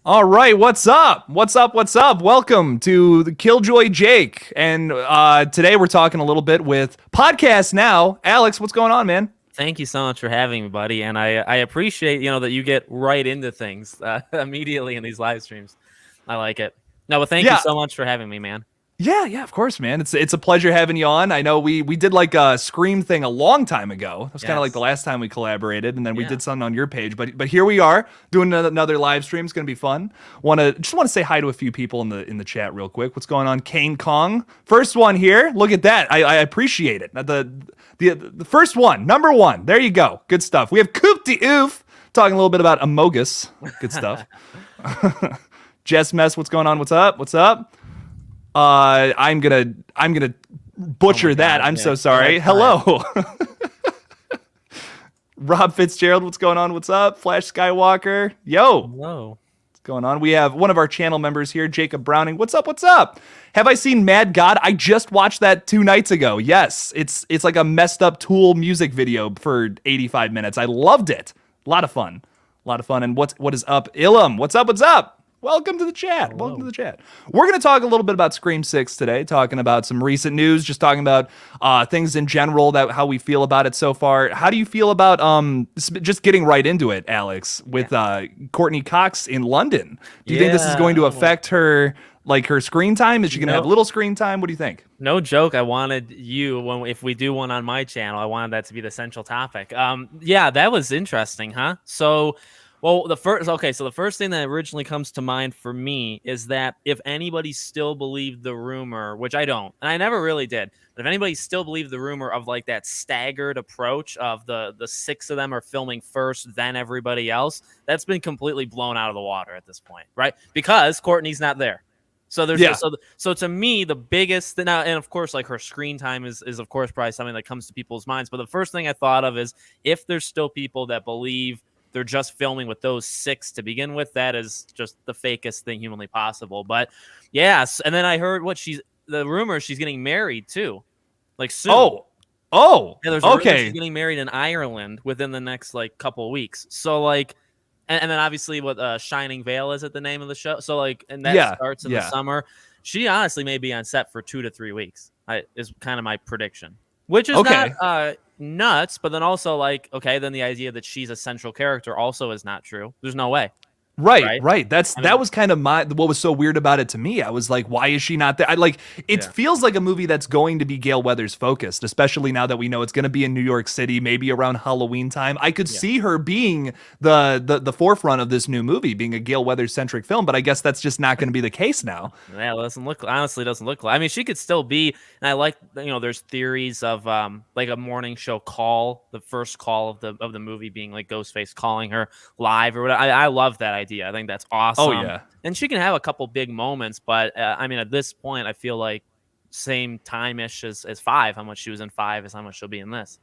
All right, what's up? What's up? What's up? Welcome to the KillJoy Jake. And today we're talking a little bit with Podcast Now. Alex, what's going on, man? Thank you so much for having me, buddy. And I appreciate, that you get right into things immediately in these live streams. I like it. No, but thank you Yeah. so much for having me, man. Yeah, of course, man. It's a pleasure having you on. I know we did like a Scream thing a long time ago. It was kind of like the last time we collaborated, and then we did something on your page. But here we are doing another live stream. It's gonna be fun. Want to say hi to a few people in the chat real quick. What's going on, Kane Kong? First one here. Look at that. I appreciate it. The first one, number one. There you go. Good stuff. We have Coop de Oof talking a little bit about Amogus. Good stuff. Jess Mess, what's going on? What's up? What's up? I'm gonna butcher that. I'm so sorry. Hello. Rob Fitzgerald, what's going on? What's up? Flash Skywalker. Yo. Hello. What's going on? We have one of our channel members here, Jacob Browning. What's up? What's up? Have I seen Mad God? I just watched that 2 nights ago. Yes. It's like a messed up Tool music video for 85 minutes. I loved it. A lot of fun. And what is up? Ilum, what's up? What's up? Welcome to the chat. Hello. Welcome to the chat. We're going to talk a little bit about Scream 6 today, talking about some recent news, just talking about things in general, how we feel about it so far. How do you feel about just getting right into it, Alex, with Courtney Cox in London? Do you think this is going to affect her screen time? Is she going to have little screen time? What do you think? No joke. I wanted if we do one on my channel, I wanted that to be the central topic. Yeah, that was interesting, huh? So... Well, the first thing that originally comes to mind for me is that if anybody still believed the rumor, which I don't, and I never really did, but if anybody still believed the rumor of like that staggered approach of the 6 of them are filming first, then everybody else, that's been completely blown out of the water at this point, right? Because Courtney's not there. So there's so to me the biggest now, and of course like her screen time is of course probably something that comes to people's minds. But the first thing I thought of is if there's still people that believe they're just filming with those 6 to begin with, that is just the fakest thing humanly possible. But yes, and then I heard the rumor she's getting married too, like soon. Oh, yeah, there's okay. She's getting married in Ireland within the next like couple weeks. So like, and then obviously what Shining Vale is at the name of the show. So like, and that starts in the summer. She honestly may be on set for 2 to 3 weeks. Is kind of my prediction, which is not nuts, but then also like, okay, then the idea that she's a central character also is not true. There's no way. Right. That was kind of what was so weird about it to me. I was like, why is she not there? It feels like a movie that's going to be Gale Weathers focused, especially now that we know it's going to be in New York City, maybe around Halloween time. I could see her being the forefront of this new movie, being a Gale Weathers centric film, but I guess that's just not going to be the case now. Yeah, it doesn't look like. I mean, she could still be, and I like, there's theories of like a morning show call, the first call of the movie being like Ghostface calling her live or whatever. I love that idea. I think that's awesome. Oh yeah, and she can have a couple big moments, but I mean, at this point, I feel like same time-ish as 5. How much she was in 5 is how much she'll be in this.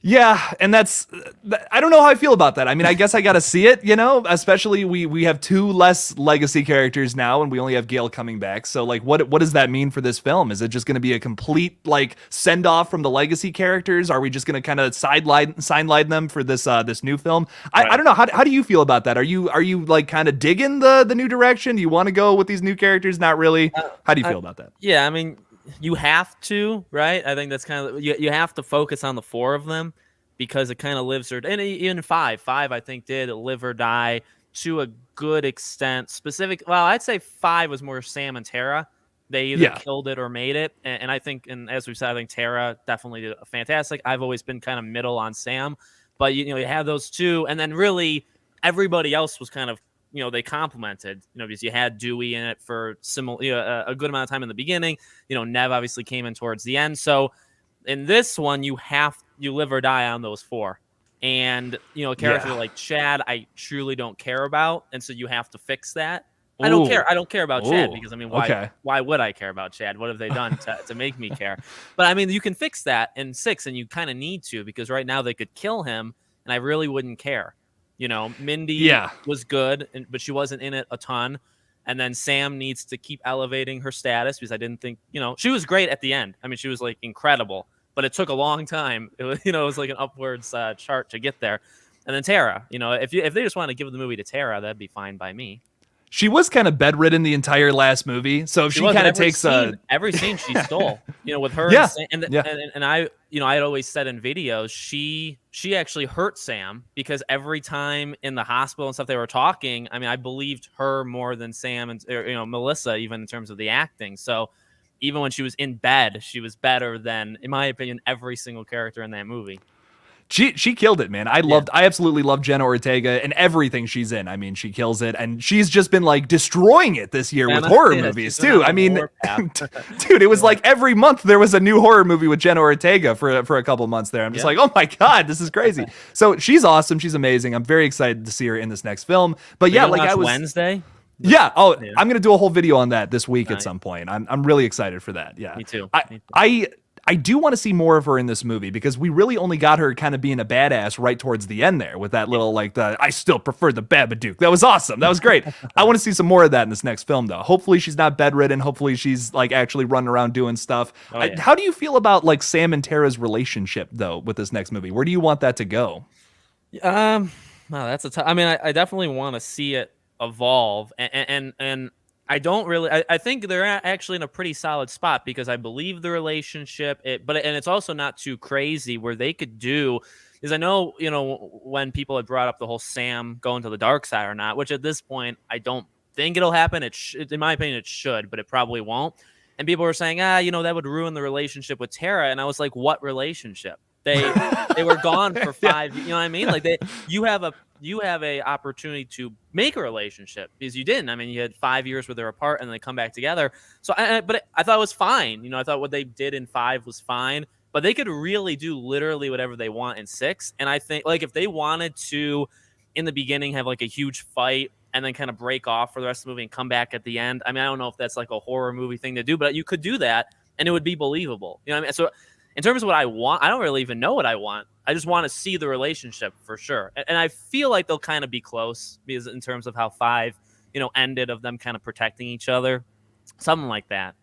Yeah, and I don't know how I feel about that. I mean, I guess I got to see it, especially we have 2 less legacy characters now, and we only have Gale coming back. So, like, what does that mean for this film? Is it just going to be a complete, like, send-off from the legacy characters? Are we just going to kind of sideline them for this new film? I don't know. How do you feel about that? Are you like, kind of digging the new direction? Do you want to go with these new characters? Not really? How do you feel about that? Yeah, I mean... You have to, right? I think that's kind of you have to focus on the 4 of them because it kind of lives or and even 5 I think did live or die to a good extent. I'd say 5 was more Sam and Tara. They either killed it or made it, and I think, and as we've said, I think Tara definitely did a fantastic. I've always been kind of middle on Sam, but you have those 2, and then really everybody else was kind of. They complemented, because you had Dewey in it for a good amount of time in the beginning. Nev obviously came in towards the end. So in this one, you live or die on those 4. And, a character like Chad, I truly don't care about. And so you have to fix that. I don't care. I don't care about Chad because, I mean, why would I care about Chad? What have they done to make me care? But, I mean, you can fix that in 6, and you kind of need to because right now they could kill him, and I really wouldn't care. Mindy was good, but she wasn't in it a ton. And then Sam needs to keep elevating her status because I didn't think, she was great at the end. I mean, she was like incredible, but it took a long time. It was, it was like an upwards chart to get there. And then Tara, if they just want to give the movie to Tara, that'd be fine by me. She was kind of bedridden the entire last movie, so if she kind of takes every scene she stole, with her. Yeah. And I, I had always said in videos, she actually hurt Sam, because every time in the hospital and stuff they were talking, I mean, I believed her more than Sam and Melissa, even in terms of the acting. So even when she was in bed, she was better than, in my opinion, every single character in that movie. She killed it, man. I absolutely love Jenna Ortega and everything she's in. I mean, she kills it, and she's just been like destroying it this year with horror movies too. I mean, dude, it was like every month there was a new horror movie with Jenna Ortega for a couple months there. I'm just like, oh my god, this is crazy. So she's awesome. She's amazing. I'm very excited to see her in this next film. But yeah, like I was Wednesday. Yeah. Oh, I'm gonna do a whole video on that this week at some point. I'm really excited for that. Yeah. Me too. I do want to see more of her in this movie, because we really only got her kind of being a badass right towards the end there with that little, like, I still prefer the Babadook. That was awesome. That was great. I want to see some more of that in this next film, though. Hopefully she's not bedridden. Hopefully she's like actually running around doing stuff. How do you feel about like Sam and Tara's relationship, though, with this next movie? Where do you want that to go? Wow, that's a tough. I mean, I definitely want to see it evolve, and I don't really. I think they're actually in a pretty solid spot, because I believe the relationship. But it's also not too crazy where they could do. Because I know, when people had brought up the whole Sam going to the dark side or not, which at this point I don't think it'll happen. In my opinion, it should, but it probably won't. And people were saying, that would ruin the relationship with Tara, and I was like, what relationship? They were gone for 5. You know what I mean? Like you have a opportunity to make a relationship, because you didn't. I mean, you had 5 years where they're apart and they come back together. So, but I thought it was fine. I thought what they did in 5 was fine. But they could really do literally whatever they want in 6. And I think, like, if they wanted to, in the beginning, have like a huge fight and then kind of break off for the rest of the movie and come back at the end. I mean, I don't know if that's like a horror movie thing to do, but you could do that and it would be believable. You know what I mean? So in terms of what I want, I don't really even know what I want. I just want to see the relationship for sure. And I feel like they'll kind of be close, because in terms of how 5, ended, of them kind of protecting each other, something like that.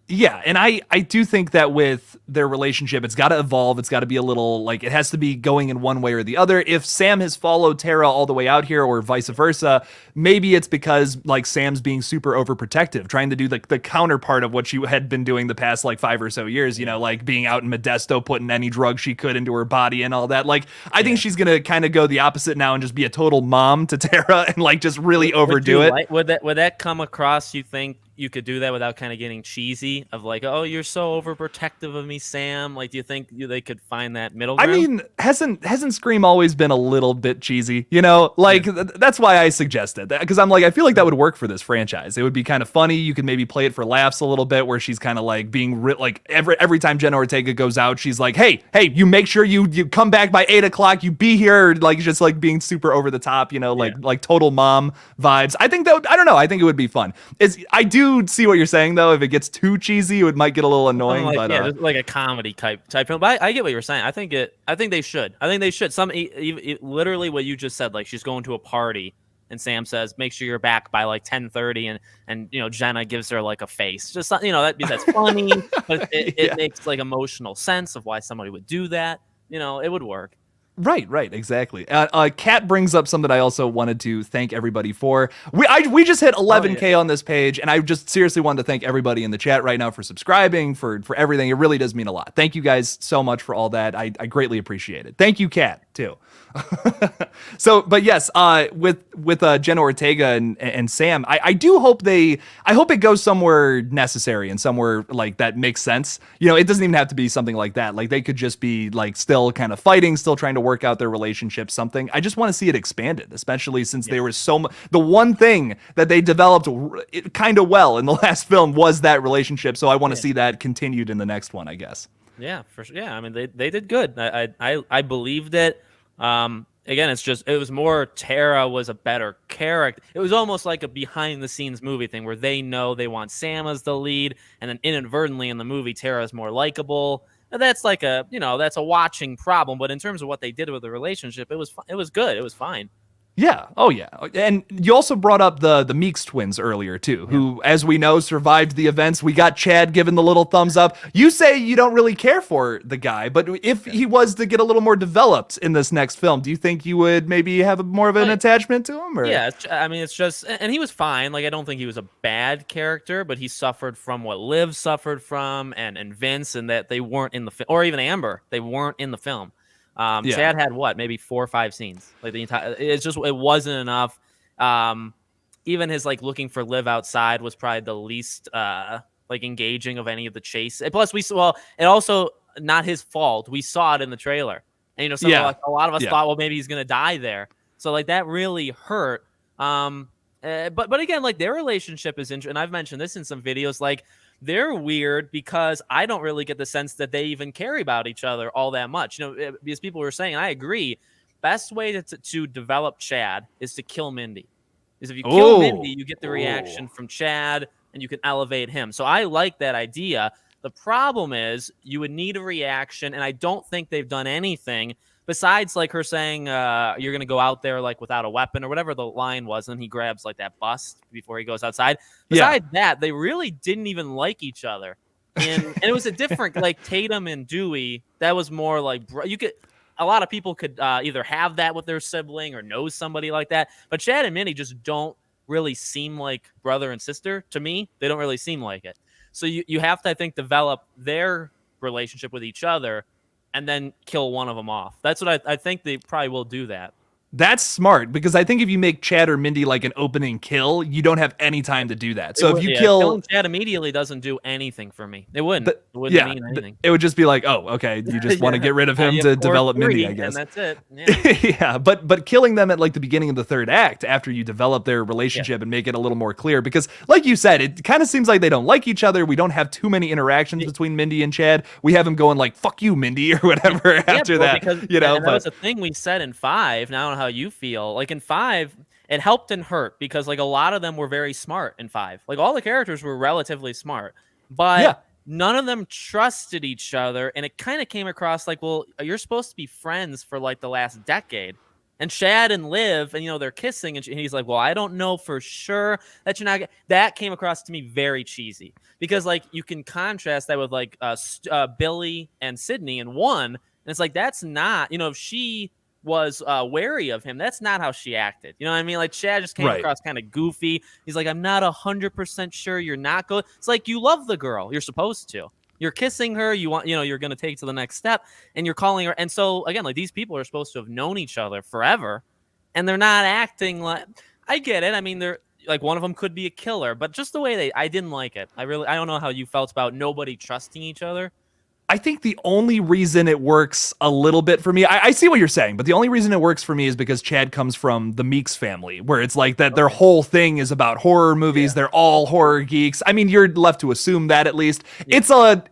Yeah, and I do think that with their relationship, it's got to evolve. It's got to be a little, like, it has to be going in one way or the other. If Sam has followed Tara all the way out here, or vice versa, maybe it's because, like, Sam's being super overprotective, trying to do like the counterpart of what she had been doing the past like 5 or so years, like being out in Modesto, putting any drug she could into her body and all that. Like, I think she's gonna kind of go the opposite now and just be a total mom to Tara and like just really overdo it. Would that come across, you think? You could do that without kind of getting cheesy, of like, oh, you're so overprotective of me, Sam. Like, do you think they could find that middle ground? I mean, hasn't Scream always been a little bit cheesy? That's why I suggested that, because I'm like, I feel like that would work for this franchise. It would be kind of funny. You could maybe play it for laughs a little bit, where she's kind of like being like every time Jenna Ortega goes out, she's like, hey, you make sure you come back by 8:00. You be here, like just like being super over the top, like total mom vibes. I think I don't know. I think it would be fun. I do see what you're saying, though. If it gets too cheesy, it might get a little annoying. Like, just like a comedy type film. But I get what you're saying. I think they should. Literally what you just said. Like, she's going to a party and Sam says, "Make sure you're back by like 10:30," and Jenna gives her like a face. Just that's funny, but it makes like emotional sense of why somebody would do that. It would work. Right, exactly. Kat brings up something I also wanted to thank everybody for. We just hit 11K on this page, and I just seriously wanted to thank everybody in the chat right now for subscribing, for everything. It really does mean a lot. Thank you guys so much for all that. I greatly appreciate it. Thank you, Kat, too. So, but yes, with Jenna Ortega and Sam, I do hope I hope it goes somewhere necessary and somewhere like that makes sense. It doesn't even have to be something like that. Like, they could just be like still kind of fighting, still trying to work out their relationship, something. I just want to see it expanded, especially since there was so much. The one thing that they developed kind of well in the last film was that relationship. So I want to see that continued in the next one, I guess. Yeah, for sure. Yeah, I mean, they did good. I believed it. Again, it was more Tara was a better character. It was almost like a behind the scenes movie thing where they know they want Sam as the lead, and then inadvertently in the movie, Tara is more likable. That's like that's a watching problem. But in terms of what they did with the relationship, it was good. It was fine. Yeah. Oh, yeah. And you also brought up the Meeks twins earlier, too, who, as we know, survived the events. We got Chad giving the little thumbs up. You say you don't really care for the guy, but if he was to get a little more developed in this next film, do you think you would maybe have more of an attachment to him? Or? Yeah, I mean, it's just, and he was fine. Like, I don't think he was a bad character, but he suffered from what Liv suffered from, and Vince, and that they weren't in the film, or even Amber, they weren't in the film. Chad had maybe 4 or 5 scenes. Like the entire, it wasn't enough. Even his like looking for Liv outside was probably the least like engaging of any of the chase. And plus, it also not his fault. We saw it in the trailer, and like a lot of us thought, well, maybe he's gonna die there. So like that really hurt. But again, like their relationship is interesting. And I've mentioned this in some videos. Like they're weird because I don't really get the sense that they even care about each other all that much. Because people were saying, and I agree, best way to develop Chad is to kill Mindy. Is if you kill Mindy, you get the reaction from Chad and you can elevate him. So I like that idea. The problem is you would need a reaction, and I don't think they've done anything besides like her saying you're going to go out there like without a weapon or whatever the line was, and he grabs like that bust before he goes outside. Besides that, they really didn't even like each other. And it was a different, like Tatum and Dewey, that was more like a lot of people could either have that with their sibling or know somebody like that. But Chad and Minnie just don't really seem like brother and sister to me. They don't really seem like it. So you have to, I think, develop their relationship with each other and then kill one of them off. That's what I think they probably will do that. That's smart, because I think if you make Chad or Mindy like an opening kill, you don't have any time to do that. So if you killing Chad immediately doesn't do anything for me. It wouldn't. It wouldn't mean anything. It would just be like, oh, okay, you just want to get rid of him to develop Mindy, I guess. And that's it. Yeah, but killing them at like the beginning of the third act after you develop their relationship and make it a little more clear, because like you said, it kind of seems like they don't like each other. We don't have too many interactions between Mindy and Chad. We have him going like, fuck you, Mindy, or whatever after that. Because, that was a thing we said in 5. Now I don't know how you feel. Like in 5, it helped and hurt because like a lot of them were very smart in 5. Like all the characters were relatively smart, but none of them trusted each other. And it kind of came across like, well, you're supposed to be friends for like the last decade. And Chad and Liv, and they're kissing, and he's like, well, I don't know for sure that you're not. That came across to me very cheesy because like you can contrast that with like Billy and Sydney in 1. And it's like, that's not, if she was wary of him, that's not how she acted. You know what I mean? Like Chad just came across kind of goofy. He's like, I'm not 100% sure you're not going. It's like, you love the girl. You're supposed to. You're kissing her. You want, you're going to take to the next step, and you're calling her. And so again, like these people are supposed to have known each other forever, and they're not acting like. I get it. I mean, they're like one of them could be a killer, but just the way I didn't like it. I don't know how you felt about nobody trusting each other. I think the only reason it works a little bit for me, I see what you're saying, but the only reason it works for me is because Chad comes from the Meeks family, where it's like that their whole thing is about horror movies. Yeah. They're all horror geeks. I mean, you're left to assume that at least. Yeah.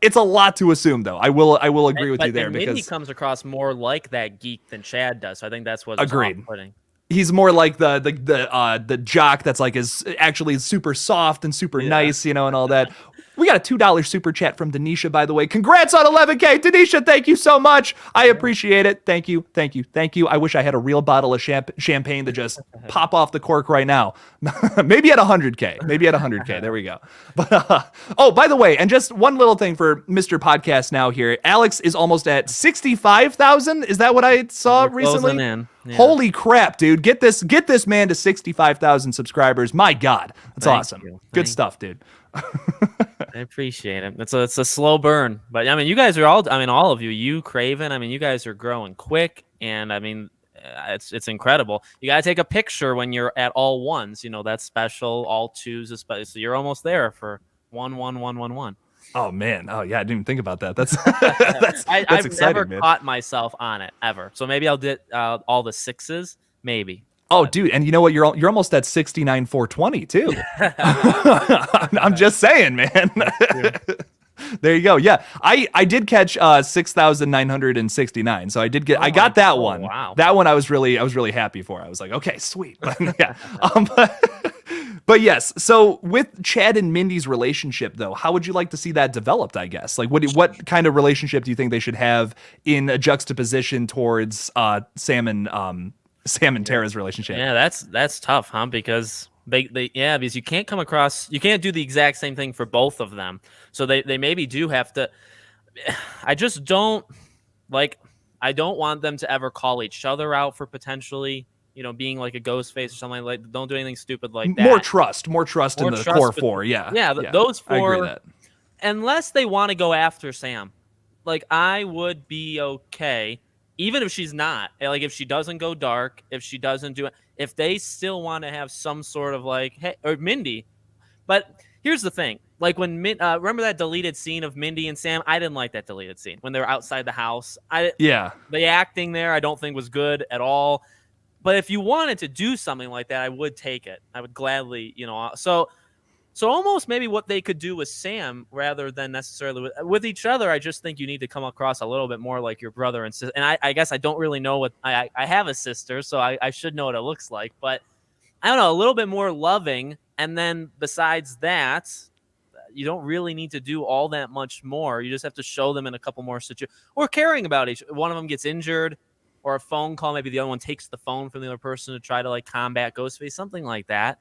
It's a lot to assume, though. I will agree with you there, because he comes across more like that geek than Chad does. So I think that's what's off-putting. He's more like the jock that's like is actually super soft and super nice, and all that. We got a $2 super chat from Denisha, by the way. Congrats on 11K. Denisha, thank you so much. I appreciate it. Thank you. I wish I had a real bottle of champagne to just pop off the cork right now. Maybe at 100K. There we go. But by the way, and just one little thing for Mr. Podcast Now here. Alex is almost at 65,000. Is that what I saw recently? Yeah. Holy crap, dude. Get this man to 65,000 subscribers. My God. That's awesome. Good stuff, dude. I appreciate it. It's a slow burn, but I mean, you guys are all of you, Craven. I mean, you guys are growing quick, and I mean, it's incredible. You gotta take a picture when you're at all ones. That's special. All twos, especially. So you're almost there for 11111. Oh man! Oh yeah, I didn't even think about that. That's I've exciting, never man. caught myself on it ever. So maybe I'll do all the 6s, maybe. Oh, dude, and you know what? You're almost at 69,420 too. I'm just saying, man. There you go. Yeah, I did catch 6,969. So I got that one. Wow. That one I was really happy for. I was like, okay, sweet. But yeah. But yes. So with Chad and Mindy's relationship, though, how would you like to see that developed? I guess like what kind of relationship do you think they should have in a juxtaposition towards Sam and Sam and Tara's relationship. Yeah, that's tough, huh? Because because you can't do the exact same thing for both of them. So they maybe do have to. I just don't I don't want them to ever call each other out for potentially, being like a ghost face or something like that. Don't do anything stupid like that. More trust in the core four. Yeah. Those four. I agree with that. Unless they want to go after Sam, I would be okay, even if she's not. If she doesn't go dark, if she doesn't do it, if they still want to have some sort of hey, or Mindy. But here's the thing. When remember that deleted scene of Mindy and Sam? I didn't like that deleted scene when they were outside the house. The acting there I don't think was good at all. But if you wanted to do something like that, I would take it. I would gladly, So almost maybe what they could do with Sam rather than necessarily with each other. I just think you need to come across a little bit more like your brother and sister. And I guess I don't really know what I have a sister, so I should know what it looks like. But I don't know, a little bit more loving. And then besides that, you don't really need to do all that much more. You just have to show them in a couple more situations or caring about each. One of them gets injured or a phone call. Maybe the other one takes the phone from the other person to try to combat Ghostface, something like that.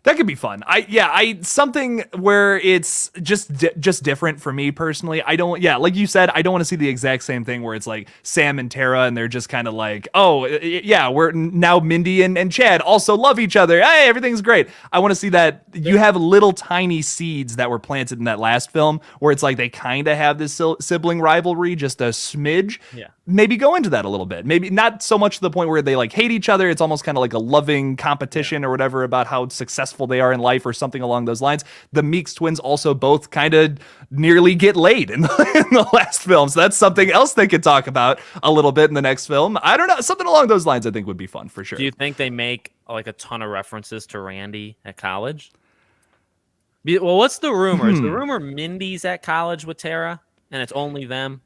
That could be fun. Something where it's just different for me personally. Like you said, I don't want to see the exact same thing where it's Sam and Tara and they're just kind of we're now Mindy and Chad also love each other. Hey, everything's great. I want to see that you have little tiny seeds that were planted in that last film where it's they kind of have this sibling rivalry, just a smidge. Yeah. Maybe go into that a little bit. Maybe not so much to the point where they hate each other. It's almost kind of like a loving competition or whatever about how successful they are in life or something along those lines. The Meeks twins also both kind of nearly get laid in the last film. So that's something else they could talk about a little bit in the next film. I don't know. Something along those lines I think would be fun for sure. Do you think they make a ton of references to Randy at college? Well, what's the rumor? Is the rumor Mindy's at college with Tara and it's only them?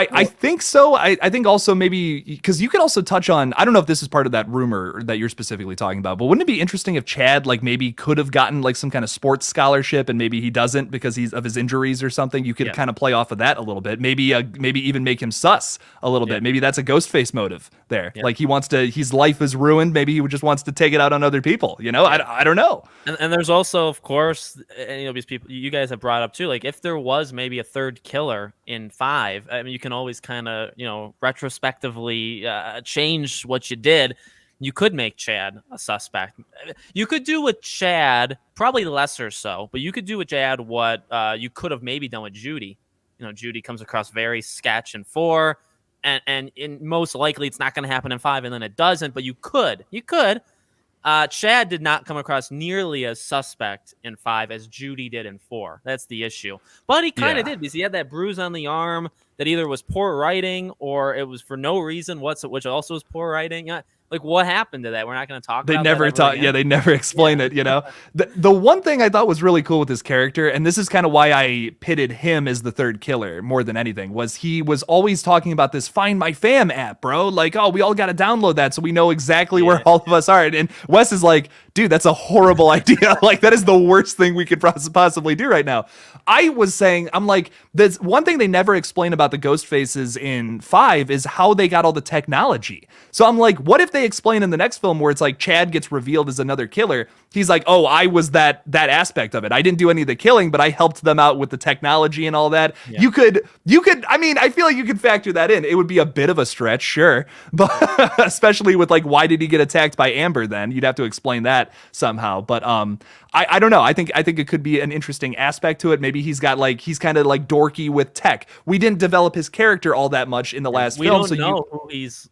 I think so. I think also maybe because you could also touch on, I don't know if this is part of that rumor that you're specifically talking about, but wouldn't it be interesting if Chad maybe could have gotten some kind of sports scholarship and maybe he doesn't because he's of his injuries or something? You could kind of play off of that a little bit. Maybe even make him sus a little bit. Maybe that's a Ghostface motive there. Yeah. He wants to, his life is ruined. Maybe he just wants to take it out on other people. I don't know. And there's also, of course, these people you guys have brought up too. If there was maybe a third killer in 5, I mean, you can always kind of, retrospectively change what you did. You could make Chad a suspect. You could do with Chad, probably lesser so, but you could do with Chad what you could have maybe done with Judy. Judy comes across very sketch in 4, and most likely it's not going to happen in 5, and then it doesn't, but you could. Chad did not come across nearly as suspect in 5 as Judy did in 4. That's the issue. But he kind of did because he had that bruise on the arm that either was poor writing or it was for no reason which also was poor writing. What happened to that? We're not going to talk about that. They never talk. Yeah, they never explain it, The one thing I thought was really cool with his character, and this is kind of why I pitted him as the third killer more than anything, was he was always talking about this Find My Fam app, bro. We all got to download that so we know exactly where all of us are. And Wes is like, dude, that's a horrible idea. That is the worst thing we could possibly do right now. I was saying, I'm like, there's one thing they never explain about the ghost faces in 5 is how they got all the technology. So I'm like, what if they explain in the next film where it's Chad gets revealed as another killer? He's like, oh, I was that aspect of it. I didn't do any of the killing, but I helped them out with the technology and all that. Yeah. You could, I mean, I feel like you could factor that in. It would be a bit of a stretch, sure. But especially with why did he get attacked by Amber then? You'd have to explain that somehow. But I don't know. I think it could be an interesting aspect to it. Maybe he's got he's kind of dorky with tech. We didn't develop his character all that much in the last film. We don't know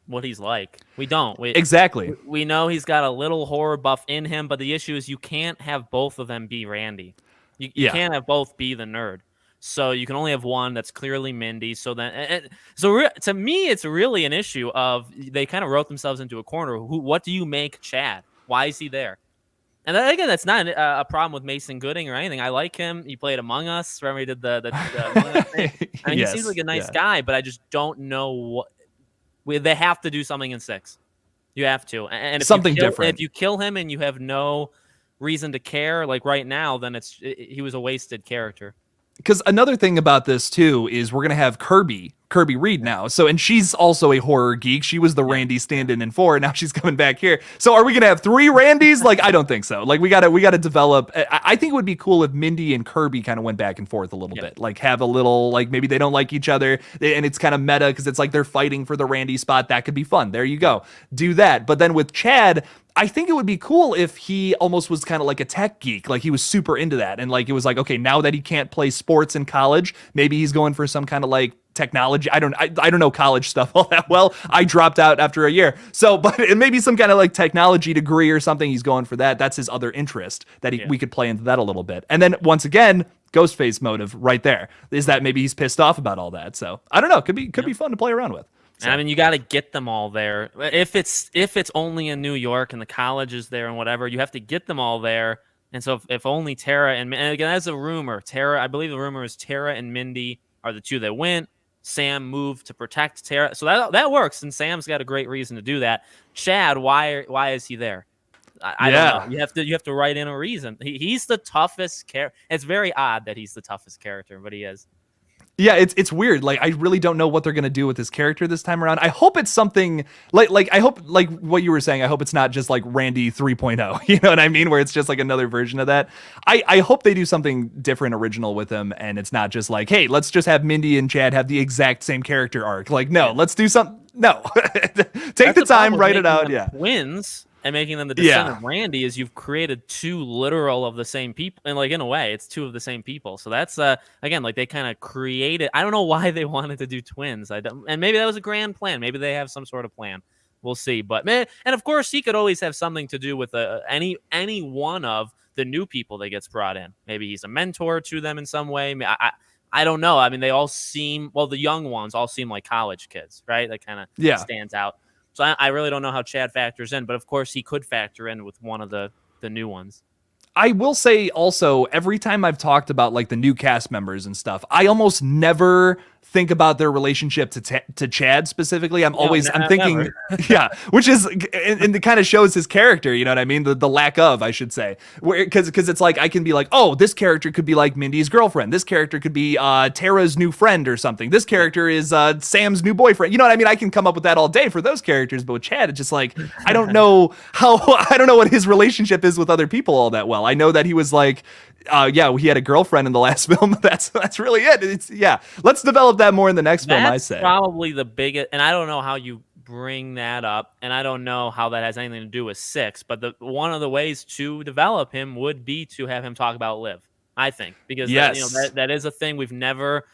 what he's like. We don't. Exactly. We know he's got a little horror buff in him, but the issue is you can't have both of them be Randy. You can't have both be the nerd. So you can only have one that's clearly Mindy. So then, to me, it's really an issue of they kind of wrote themselves into a corner. What do you make Chad? Why is he there? And again, that's not a problem with Mason Gooding or anything. I like him. He played Among Us. Remember he did the Among Us thing? I mean, he seems like a nice guy, but I just don't know what. They have to do something in 6. You have to, and if something different. If you kill him and you have no reason to care, right now, then he was a wasted character. Because another thing about this too is we're gonna have Kirby Kirby Reed now. So, and she's also a horror geek. She was the Randy stand-in in 4, and now she's coming back here. So are we going to have 3 Randys? Like, I don't think so. Like, we got to develop. I think it would be cool if Mindy and Kirby kind of went back and forth a little bit. Like, have a little, like, maybe they don't like each other, and it's kind of meta because it's like they're fighting for the Randy spot. That could be fun. There you go. Do that. But then with Chad, I think it would be cool if he almost was kind of like a tech geek, like he was super into that. And like, it was like, okay, now that he can't play sports in college, maybe he's going for some kind of like technology. I don't know college stuff all that well. I dropped out after a year. So, but it may be some kind of like technology degree or something. He's going for that. That's his other interest that we could play into that a little bit. And then once again, Ghostface motive right there is that maybe he's pissed off about all that. So I don't know. Could be fun to play around with. So. And I mean, you got to get them all there. If it's only in New York and the college is there and whatever, you have to get them all there. And so if only Tara and again, that's a rumor. I believe the rumor is Tara and Mindy are the 2 that went. Sam moved to protect Tara, so that works. And Sam's got a great reason to do that. Chad, why is he there? I don't know. You have to write in a reason. He's the toughest character. It's very odd that he's the toughest character, but he is. Yeah, it's weird. Like, I really don't know what they're gonna do with his character this time around. I hope it's something like I hope, like what you were saying, I hope it's not just like Randy 3.0. You know what I mean? Where it's just like another version of that. I hope they do something different, original with him, and it's not just like, hey, let's just have Mindy and Chad have the exact same character arc. Like, no, let's do something. No, take the time, write it out. Yeah, twins. And making them the descendant of Randy is you've created 2 literal of the same people. And like, in a way, it's 2 of the same people. So that's, again, like they kind of created, I don't know why they wanted to do twins. And maybe that was a grand plan. Maybe they have some sort of plan. We'll see. But man, and of course he could always have something to do with any one of the new people that gets brought in. Maybe he's a mentor to them in some way. I don't know. I mean, they all seem, well, the young ones all seem like college kids, right? That kind of stands out. So I really don't know how Chad factors in, but of course he could factor in with one of the new ones. I will say also, every time I've talked about like the new cast members and stuff, I almost never think about their relationship to Chad specifically. I'm thinking, yeah, which is, and it kind of shows his character, you know what I mean? The lack of, I should say, because it's like, I can be like, oh, this character could be like Mindy's girlfriend. This character could be Tara's new friend or something. This character is Sam's new boyfriend. You know what I mean? I can come up with that all day for those characters, but with Chad, it's just like, I don't know what his relationship is with other people all that well. I know that he was like, he had a girlfriend in the last film. That's really it. Let's develop that more in the next film, I say. That's probably the biggest, and I don't know how you bring that up, and I don't know how that has anything to do with 6, but one of the ways to develop him would be to have him talk about Liv, I think, because that is a thing we've never,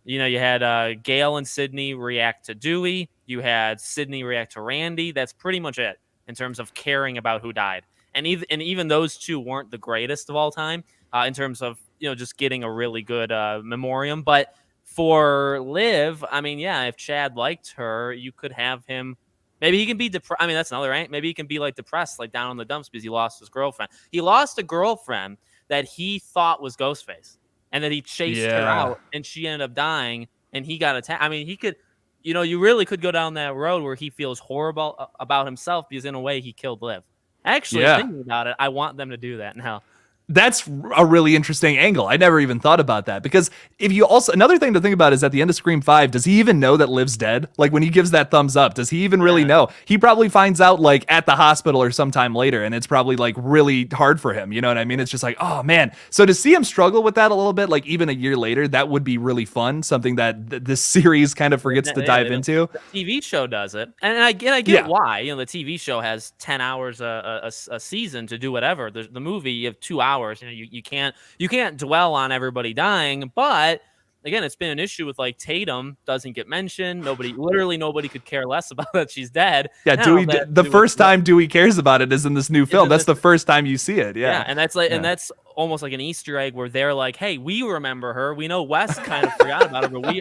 you had Gail and Sydney react to Dewey, you had Sydney react to Randy. That's pretty much it in terms of caring about who died, and even those 2 weren't the greatest of all time in terms of just getting a really good memoriam, but for Liv, I mean, if Chad liked her, you could have him. Maybe he can be depressed. I mean, that's another, right? Maybe he can be like depressed, like down in the dumps because he lost his girlfriend. He lost a girlfriend that he thought was Ghostface, and that he chased her out, and she ended up dying, and he got attacked. I mean, he could, you really could go down that road where he feels horrible about himself because in a way he killed Liv. Actually, thinking about it, I want them to do that now. That's a really interesting angle. I never even thought about that, because if you also, another thing to think about is at the end of Scream 5, does he even know that Liv's dead? Like when he gives that thumbs up, does he even really know? He probably finds out like at the hospital or sometime later, and it's probably like really hard for him. You know what I mean? It's just like, oh man. So to see him struggle with that a little bit, like even a year later, that would be really fun. Something that this series kind of forgets to dive into. The TV show does it. And I get why. The TV show has 10 hours a season to do whatever. The movie, you have 2 hours. You can't dwell on everybody dying, but again, it's been an issue with like Tatum doesn't get mentioned. Literally nobody could care less about that she's dead. Yeah, Dewey. The first time Dewey cares about it is in this new film. That's the first time you see it. Yeah, and that's like, and that's almost like an Easter egg where they're like, hey, we remember her. We know Wes kind of forgot about her, but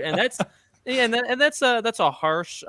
that's a harsh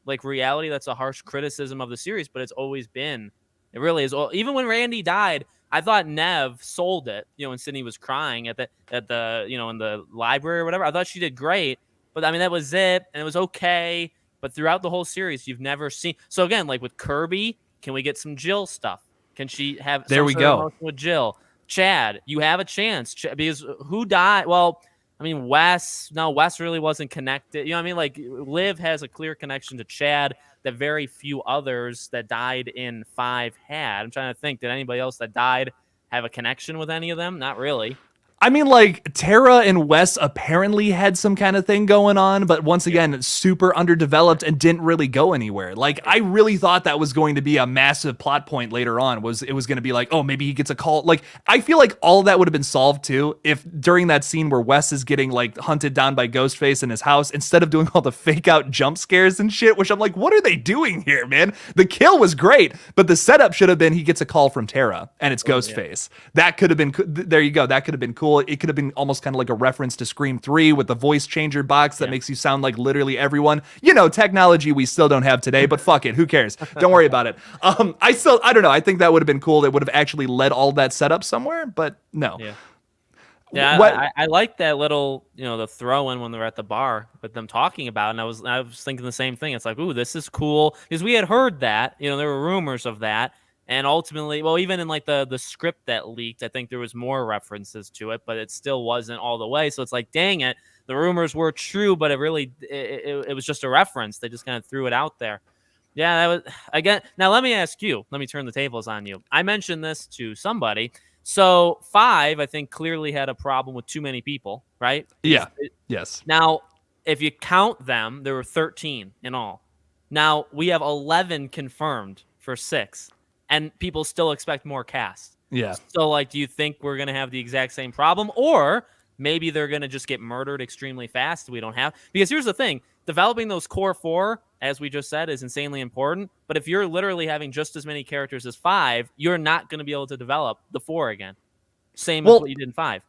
like reality. That's a harsh criticism of the series, but it's always been. It really is. Even when Randy died, I thought Nev sold it, when Sydney was crying at the in the library or whatever. I thought she did great, but I mean, that was it. And it was okay. But throughout the whole series, you've never seen. So again, like with Kirby, can we get some Jill stuff? Can she have some sort of emotion with Jill? Chad, you have a chance because who died? Well, I mean, Wes really wasn't connected. You know what I mean? Like, Liv has a clear connection to Chad that very few others that died in 5 had. I'm trying to think, did anybody else that died have a connection with any of them? Not really. I mean, like, Tara and Wes apparently had some kind of thing going on, but once again, super underdeveloped and didn't really go anywhere. Like, I really thought that was going to be a massive plot point later on, it was going to be like, oh, maybe he gets a call. Like, I feel like all that would have been solved, too, if during that scene where Wes is getting, like, hunted down by Ghostface in his house, instead of doing all the fake-out jump scares and shit, which I'm like, what are they doing here, man? The kill was great, but the setup should have been he gets a call from Tara, and it's Ghostface. That could have been, there you go, that could have been cool. It could have been almost kind of like a reference to Scream 3 with the voice changer box that makes you sound like literally everyone. You know, technology we still don't have today, but fuck it. Who cares? Don't worry about it. I don't know. I think that would have been cool. It would have actually led all that setup somewhere, but no. Yeah, I like that little, the throw in when they're at the bar with them talking about it, and I was thinking the same thing. It's like, ooh, this is cool. Because we had heard that, there were rumors of that. And ultimately, well, even in like the script that leaked, I think there was more references to it, but it still wasn't all the way. So it's like, dang it, the rumors were true, but it was just a reference. They just kind of threw it out there. Yeah, that was again. Now let me ask you. Let me turn the tables on you. I mentioned this to somebody. So 5, I think, clearly had a problem with too many people, right? Yeah. Yes. Now, if you count them, there were 13 in all. Now we have 11 confirmed for 6. And people still expect more cast. Yeah. So, like, do you think we're going to have the exact same problem? Or maybe they're going to just get murdered extremely fast. We don't have. Because here's the thing. Developing those core 4, as we just said, is insanely important. But if you're literally having just as many characters as 5, you're not going to be able to develop the 4 again. Same as what you did in 5.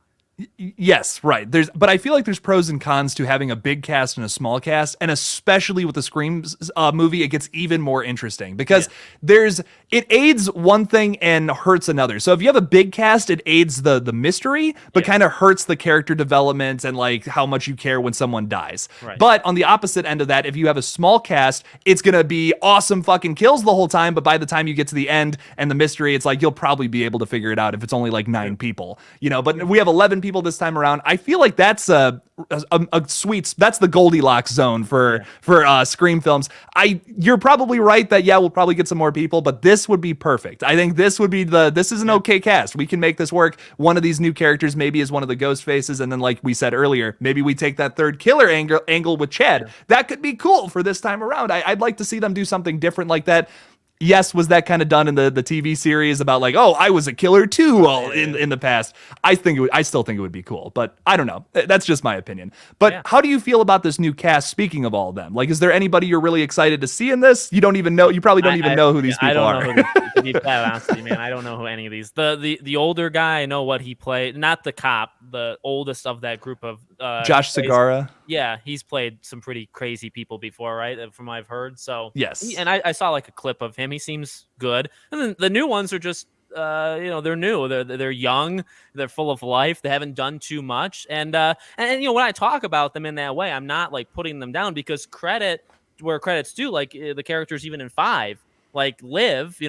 Yes, right. But I feel like there's pros and cons to having a big cast and a small cast, and especially with the Scream movie, it gets even more interesting because it aids one thing and hurts another. So if you have a big cast, it aids the mystery, but kind of hurts the character development and like how much you care when someone dies. Right. But on the opposite end of that, if you have a small cast, it's gonna be awesome fucking kills the whole time. But by the time you get to the end and the mystery, it's like you'll probably be able to figure it out if it's only like 9 people, But we have 11 people this time around. I feel like that's a sweet. That's the Goldilocks zone for Scream films. You're probably right that we'll probably get some more people, but this would be perfect. I think this would be this is an okay cast. We can make this work. One of these new characters maybe is one of the ghost faces, and then like we said earlier, maybe we take that third killer angle with Chad. That could be cool for this time around. I'd like to see them do something different like that. Yes, was that kind of done in the TV series about like, oh, I was a killer too in the past. I still think it would be cool, but I don't know. That's just my opinion. But how do you feel about this new cast? Speaking of all of them, like, is there anybody you're really excited to see in this? You don't even know. You probably don't even know who these people are. To be bad, honestly, man, I don't know who any of these. The older guy, I know what he played. Not the cop, the oldest of that group of Josh Segarra. Yeah, he's played some pretty crazy people before, right? From what I've heard. So yes, and I saw like a clip of him. He seems good. And then the new ones are just they're new. They're young. They're full of life. They haven't done too much. And when I talk about them in that way, I'm not like putting them down because credit where credit's due. Like the characters even in 5. Like Liv,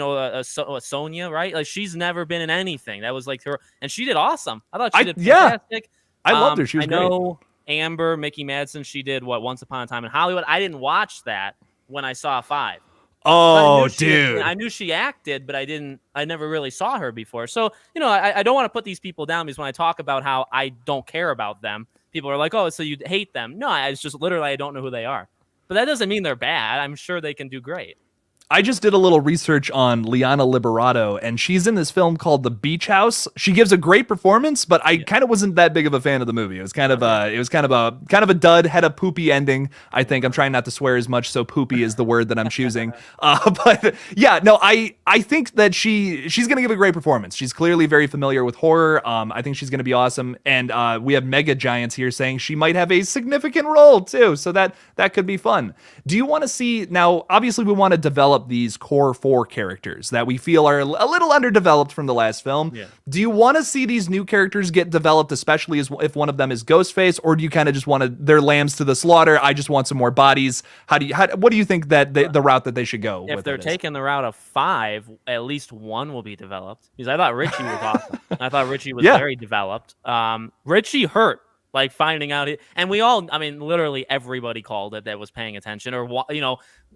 Sonia, right? Like she's never been in anything. That was like her, and she did awesome. I thought she did fantastic. I loved her. She was great. I know Amber, Mickey Madsen, she did Once Upon a Time in Hollywood. I didn't watch that when I saw 5. Oh, dude! I knew she acted, but I never really saw her before. So I don't want to put these people down because when I talk about how I don't care about them, people are like, "Oh, so you hate them?" No, it's just literally I don't know who they are. But that doesn't mean they're bad. I'm sure they can do great. I just did a little research on Liana Liberato, and she's in this film called The Beach House. She gives a great performance, but I kind of wasn't that big of a fan of the movie. It was kind of a dud. Had a poopy ending. I think I'm trying not to swear as much, so poopy is the word that I'm choosing. But yeah, no, I think that she's gonna give a great performance. She's clearly very familiar with horror. I think she's gonna be awesome, and we have Mega Giants here saying she might have a significant role too, so that could be fun. Do you want to see now? Obviously, we want to develop these core 4 characters that we feel are a little underdeveloped from the last film. Yeah. Do you want to see these new characters get developed, especially if one of them is Ghostface, or do you kind of just want they're lambs to the slaughter? I just want some more bodies. What do you think that the route that they should go? If they're taking the route of 5, at least one will be developed. Because I thought Richie was awesome. I thought Richie was very developed. Richie hurt Like finding out, and we all, I mean, literally everybody called it that was paying attention, or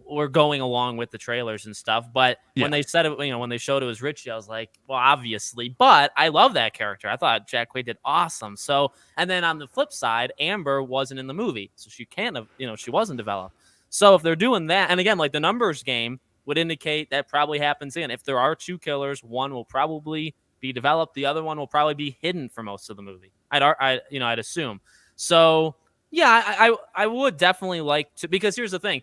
we're going along with the trailers and stuff. But when they said it, when they showed it was Richie, I was like, well, obviously. But I love that character. I thought Jack Quaid did awesome. So, and then on the flip side, Amber wasn't in the movie, so she can't have, she wasn't developed. So if they're doing that, and again, like the numbers game would indicate that probably happens again. If there are two killers, one will probably be developed, the other one will probably be hidden for most of the movie. I'd assume. So yeah, I would definitely like to, because here's the thing.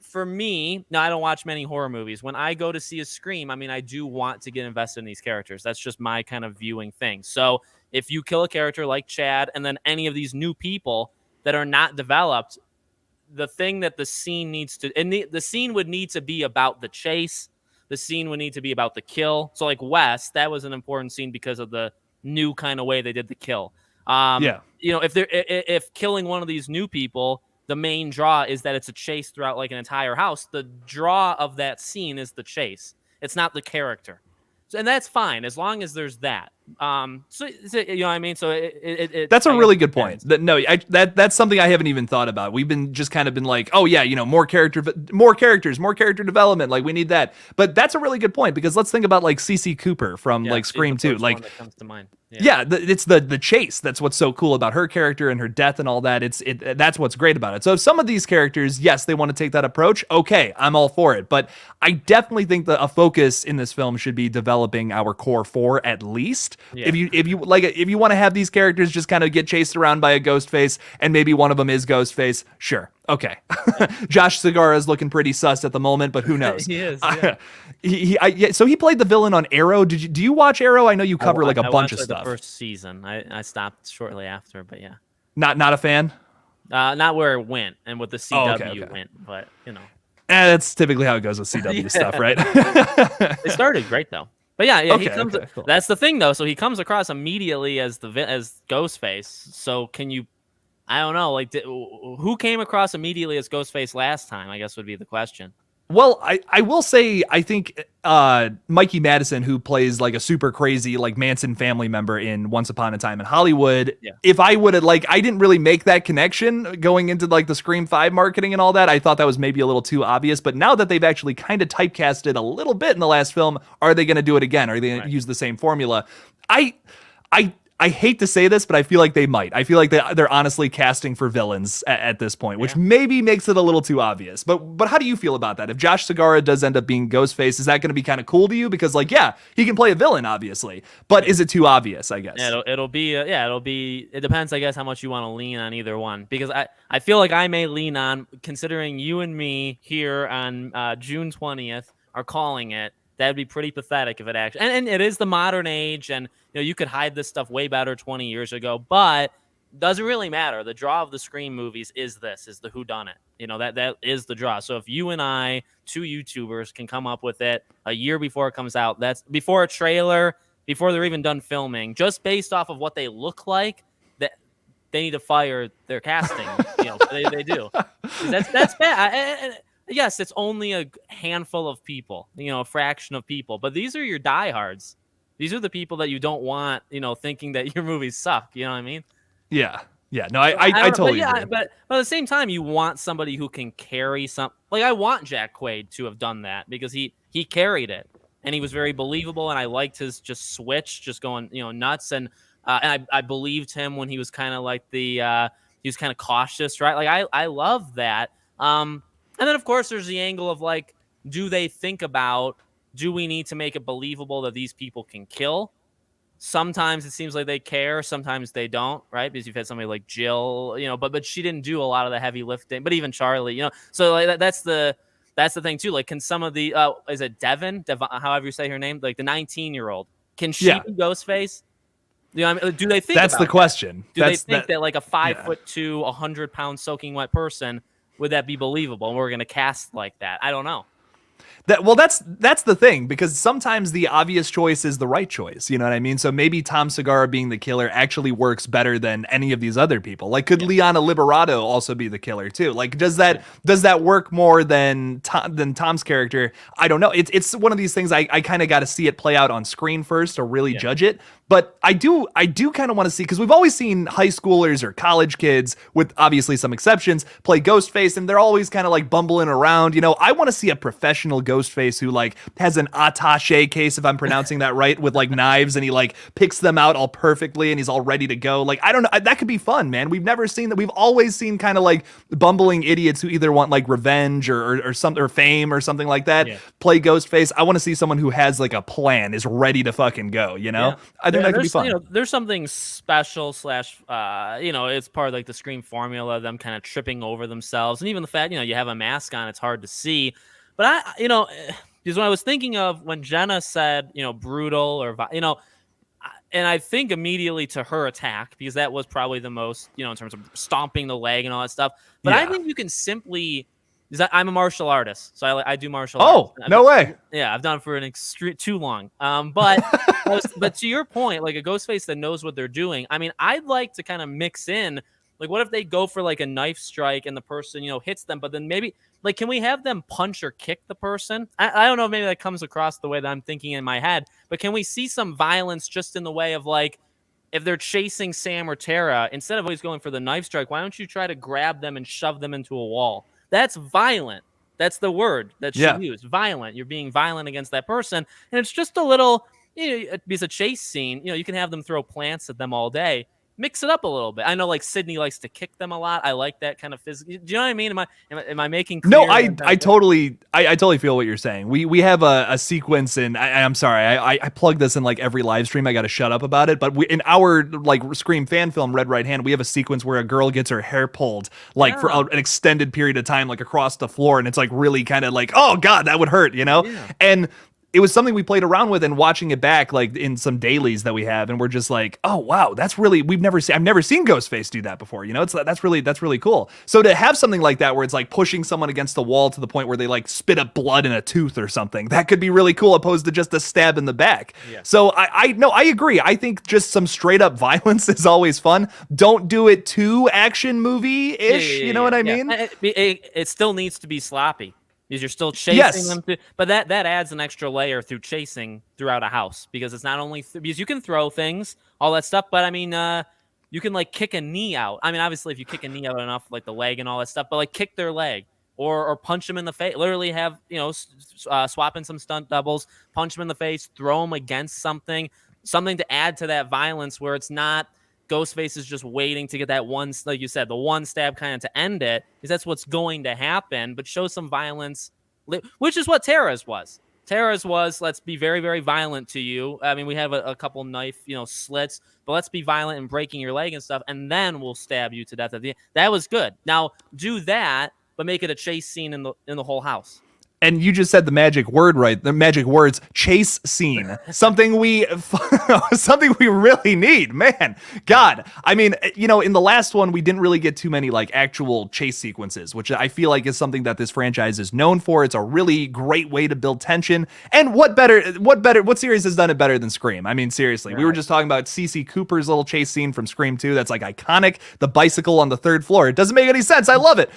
For me, now I don't watch many horror movies. When I go to see a Scream, I mean, I do want to get invested in these characters. That's just my kind of viewing thing. So if you kill a character like Chad, and then any of these new people that are not developed, the thing that the scene needs to, and the scene would need to be about the chase. The scene would need to be about the kill. So like Wes, that was an important scene because of the new kind of way they did the kill. If killing one of these new people, the main draw is that it's a chase throughout like an entire house. The draw of that scene is the chase. It's not the character. And that's fine as long as there's that. So you know what I mean? So that's a really good point. That's something I haven't even thought about. We've been just kind of been like, oh yeah, more characters, more character development. Like we need that. But that's a really good point, because let's think about like CC Cooper from like Scream 2. Like that comes to mind. It's the chase. That's what's so cool about her character and her death and all that. That's what's great about it. So if some of these characters, yes, they want to take that approach, okay, I'm all for it. But I definitely think that a focus in this film should be developing our core four at least. Yeah. If you want to have these characters just kind of get chased around by a ghost face, and maybe one of them is Ghostface, sure, okay. Josh Segarra is looking pretty sus at the moment, but who knows? He is. Yeah. So he played the villain on Arrow. Do you watch Arrow? I know you cover a bunch of stuff. The first season, I stopped shortly after, but yeah. Not a fan. Not where it went, and what the CW went, but that's typically how it goes with CW stuff, right? It started great though. But he comes. Cool. That's the thing, though. So he comes across immediately as Ghostface. So can you? I don't know. Like, who came across immediately as Ghostface last time? I guess would be the question. Well, I will say, I think Mikey Madison, who plays like a super crazy like Manson family member in Once Upon a Time in Hollywood, if I would have I didn't really make that connection going into like the Scream 5 marketing and all that. I thought that was maybe a little too obvious. But now that they've actually kind of typecasted a little bit in the last film, are they going to do it again? Are they going to use the same formula? I hate to say this, but I feel like they might. I feel like they're honestly casting for villains at this point, which maybe makes it a little too obvious. But how do you feel about that? If Josh Segarra does end up being Ghostface, is that going to be kind of cool to you? Because he can play a villain, obviously, but is it too obvious? I guess. Yeah, it'll be. It depends, I guess, how much you want to lean on either one. Because I feel like I may lean on, considering you and me here on June 20th are calling it. That'd be pretty pathetic if it actually, and it is the modern age, and you could hide this stuff way better 20 years ago, but doesn't really matter. The draw of the Scream movies is the whodunit. That is the draw. So if you and I, two YouTubers, can come up with it a year before it comes out, that's before a trailer, before they're even done filming, just based off of what they look like, that they need to fire their casting. They do. That's bad. Yes, it's only a handful of people, a fraction of people. But these are your diehards. These are the people that you don't want, thinking that your movies suck. You know what I mean? Yeah. Yeah. No, I totally agree. But at the same time, you want somebody who can carry some. Like, I want Jack Quaid to have done that, because he carried it. And he was very believable. And I liked his just switch, just going, nuts. And I believed him when he was kind of like he was kind of cautious, right? Like, I love that. And then, of course, there's the angle of, like, do they think about, do we need to make it believable that these people can kill? Sometimes it seems like they care. Sometimes they don't, right? Because you've had somebody like Jill, but she didn't do a lot of the heavy lifting. But even Charlie, So like that's the thing, too. Like, can some of the, is it Devin, however you say her name? Like the 19-year-old. Can she be Ghostface? I mean, do they think that's about the question? Do they think that like a 5'2", 100-pound soaking wet person, would that be believable? And we're going to cast like that. I don't know. That's the thing, because sometimes the obvious choice is the right choice. You know what I mean? So maybe Tom Segura being the killer actually works better than any of these other people. Like, could Liana Liberato also be the killer too? Like, does that work more than Tom's character? I don't know. It's one of these things I kind of got to see it play out on screen first to really judge it. But I do kind of want to see, because we've always seen high schoolers or college kids, with obviously some exceptions, play Ghostface, and they're always kind of like bumbling around. You know, I want to see a professional Ghostface who like has an attaché case, if I'm pronouncing that right, with like knives, and he like picks them out all perfectly and he's all ready to go. Like, I don't know, that could be fun, man. We've never seen that. We've always seen kind of like bumbling idiots who either want like revenge or something, or fame or something like that, play Ghostface. I want to see someone who has like a plan, is ready to fucking go, you know? I think that could be fun. You know, there's something special slash, you know, it's part of like the Scream formula, them kind of tripping over themselves. And even the fact, you know, you have a mask on, it's hard to see. But you know, because when I was thinking of when Jenna said, you know, brutal or, you know, and I think immediately to her attack, because that was probably the most, you know, in terms of stomping the leg and all that stuff. But I think you can simply, I'm a martial artist, so I do martial arts. Oh, no way. Yeah, I've done it for an extreme too long. But but to your point, like a Ghostface that knows what they're doing. I mean, I'd like to kind of mix in, like, what if they go for like a knife strike and the person, you know, hits them, but then maybe like, can we have them punch or kick the person? I don't know if maybe that comes across the way that I'm thinking in my head, but can we see some violence just in the way of like, if they're chasing Sam or Tara, instead of always going for the knife strike, why don't you try to grab them and shove them into a wall? That's violent. That's the word that she used. Violent. You're being violent against that person. And it's just a little, you know, it's a chase scene. You know, you can have them throw plants at them all day. Mix it up a little bit. I know, like, Sydney likes to kick them a lot. I like that kind of physical. Do you know what I mean? Am I making clear? No, I totally feel what you're saying. We have a sequence, and I'm sorry, I plug this in like every live stream. I got to shut up about it. But in our like Scream fan film, Red Right Hand, we have a sequence where a girl gets her hair pulled like for an extended period of time, like across the floor, and it's like really kind of like, oh god, that would hurt, you know? Yeah. And it was something we played around with, and watching it back, like in some dailies that we have, and we're just like, oh wow, that's really, I've never seen Ghostface do that before, you know? That's really cool. So to have something like that where it's like pushing someone against the wall to the point where they like spit up blood in a tooth or something, that could be really cool, opposed to just a stab in the back. Yeah. So I agree. I think just some straight up violence is always fun. Don't do it too action movie-ish, you know what I mean? It still needs to be sloppy. Because you're still chasing them, but that adds an extra layer through chasing throughout a house, because it's not only because you can throw things, all that stuff, but I mean, you can like kick a knee out. I mean, obviously, if you kick a knee out enough, like the leg and all that stuff, but like kick their leg or punch them in the face. Literally have, you know, swapping some stunt doubles, punch them in the face, throw them against something to add to that violence, where it's not Ghostface is just waiting to get that one, like you said, the one stab kind of to end it, because that's what's going to happen, but show some violence, which is what Tara's was. Tara's was, let's be very, very violent to you. I mean, we have a couple knife, you know, slits, but let's be violent and breaking your leg and stuff, and then we'll stab you to death at the end. That was good. Now, do that, but make it a chase scene in the whole house. And you just said the magic word, right? The magic words, chase scene. something we really need, man. God, I mean, you know, in the last one, we didn't really get too many like actual chase sequences, which I feel like is something that this franchise is known for. It's a really great way to build tension. And what series has done it better than Scream? I mean, seriously, we were just talking about CC Cooper's little chase scene from Scream 2. That's like iconic. The bicycle on the third floor. It doesn't make any sense. I love it.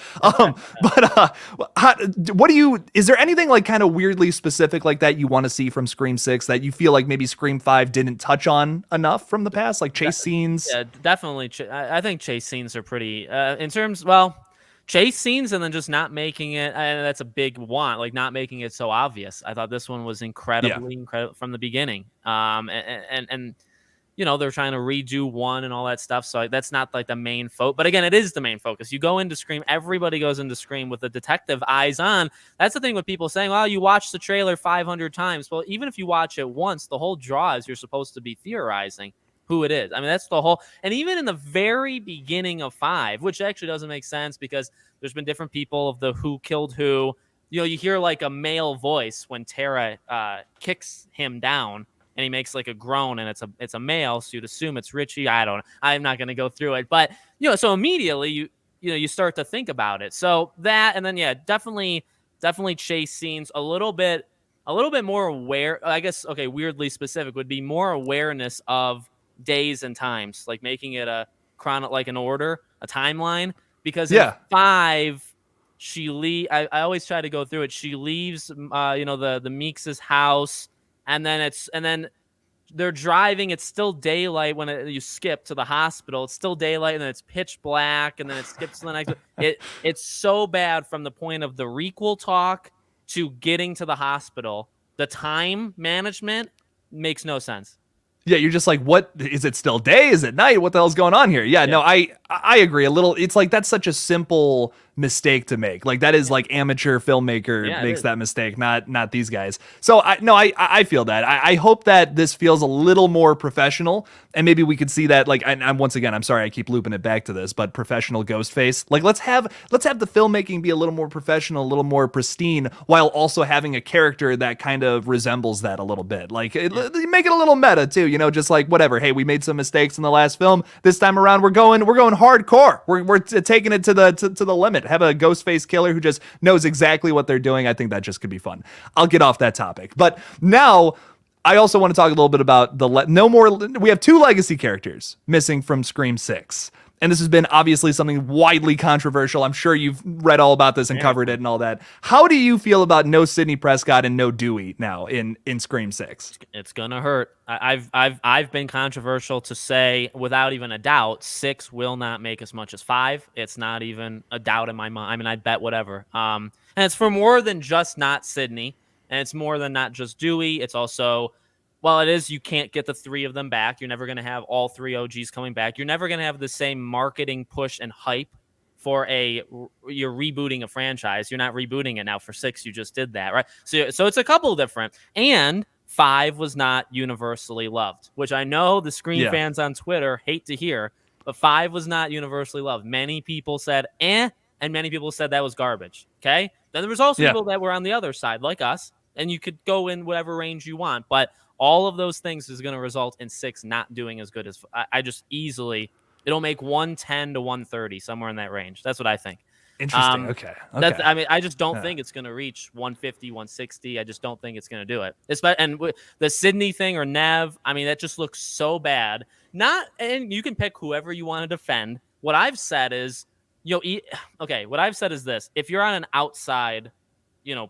Is there anything like kind of weirdly specific like that you want to see from Scream 6 that you feel like maybe Scream 5 didn't touch on enough from the past, like chase scenes? Yeah, definitely. I think chase scenes are pretty, in terms, chase scenes, and then just not making it, and that's a big want, like not making it so obvious. I thought this one was incredible from the beginning. And you know, they're trying to redo 1 and all that stuff. So that's not like the main focus. But again, it is the main focus. You go into Scream, everybody goes into Scream with the detective eyes on. That's the thing with people saying, well, you watched the trailer 500 times. Well, even if you watch it once, the whole draw is you're supposed to be theorizing who it is. I mean, that's the whole, and even in the very beginning of 5, which actually doesn't make sense because there's been different people of the who killed who. You know, you hear like a male voice when Tara kicks him down, and he makes like a groan, and it's a male, so you'd assume it's Richie. I'm not going to go through it, but you know, so immediately you start to think about it. So that, and then definitely definitely chase scenes, a little bit more aware. I guess, okay, weirdly specific would be more awareness of days and times, like making it a like an order, a timeline. Because in 5, I always try to go through it. She leaves, the Meeks' house, and then they're driving. It's still daylight when you skip to the hospital. It's still daylight, and then it's pitch black, and then it skips to the next. It's so bad from the point of the requel talk to getting to the hospital. The time management makes no sense. Yeah, you're just like, what is it still day? Is it night? What the hell's going on here? Yeah, no, I agree a little. It's like that's such a simple mistake to make. Like that is like amateur filmmaker makes that mistake, not these guys. So I feel that. I hope that this feels a little more professional, and maybe we could see that. Like, I'm once again, I'm sorry I keep looping it back to this, but professional Ghostface. Like let's have the filmmaking be a little more professional, a little more pristine, while also having a character that kind of resembles that a little bit. Like make it a little meta too. You know, just like whatever. Hey, we made some mistakes in the last film. This time around, we're going hardcore. We're taking it to the limit. Have a Ghostface killer who just knows exactly what they're doing. I think that just could be fun. I'll get off that topic. But now I also want to talk a little bit about we have 2 legacy characters missing from Scream 6. And this has been obviously something widely controversial. I'm sure you've read all about this and covered it and all that. How do you feel about no Sidney Prescott and no Dewey now in Scream 6? It's gonna hurt. I've been controversial to say without even a doubt 6 will not make as much as 5. It's not even a doubt in my mind. I mean, I'd bet whatever. And it's for more than just not Sidney, and it's more than not just Dewey. It's also, well, it is, you can't get the 3 of them back. You're never going to have all 3 OGs coming back. You're never going to have the same marketing push and hype for you're rebooting a franchise. You're not rebooting it now for 6. You just did that, right? So it's a couple different. And 5 was not universally loved, which I know the Scream fans on Twitter hate to hear, but 5 was not universally loved. Many people said, and many people said that was garbage, okay? Then there was also people that were on the other side, like us, and you could go in whatever range you want, but all of those things is going to result in 6 not doing as good as I just easily. It'll make 110 to 130, somewhere in that range. That's what I think. Interesting. Okay. I just don't think it's going to reach 150, 160. I just don't think it's going to do it. And the Sidney thing or Nev, I mean, that just looks so bad. And you can pick whoever you want to defend. What I've said is, what I've said is this: if you're on an outside,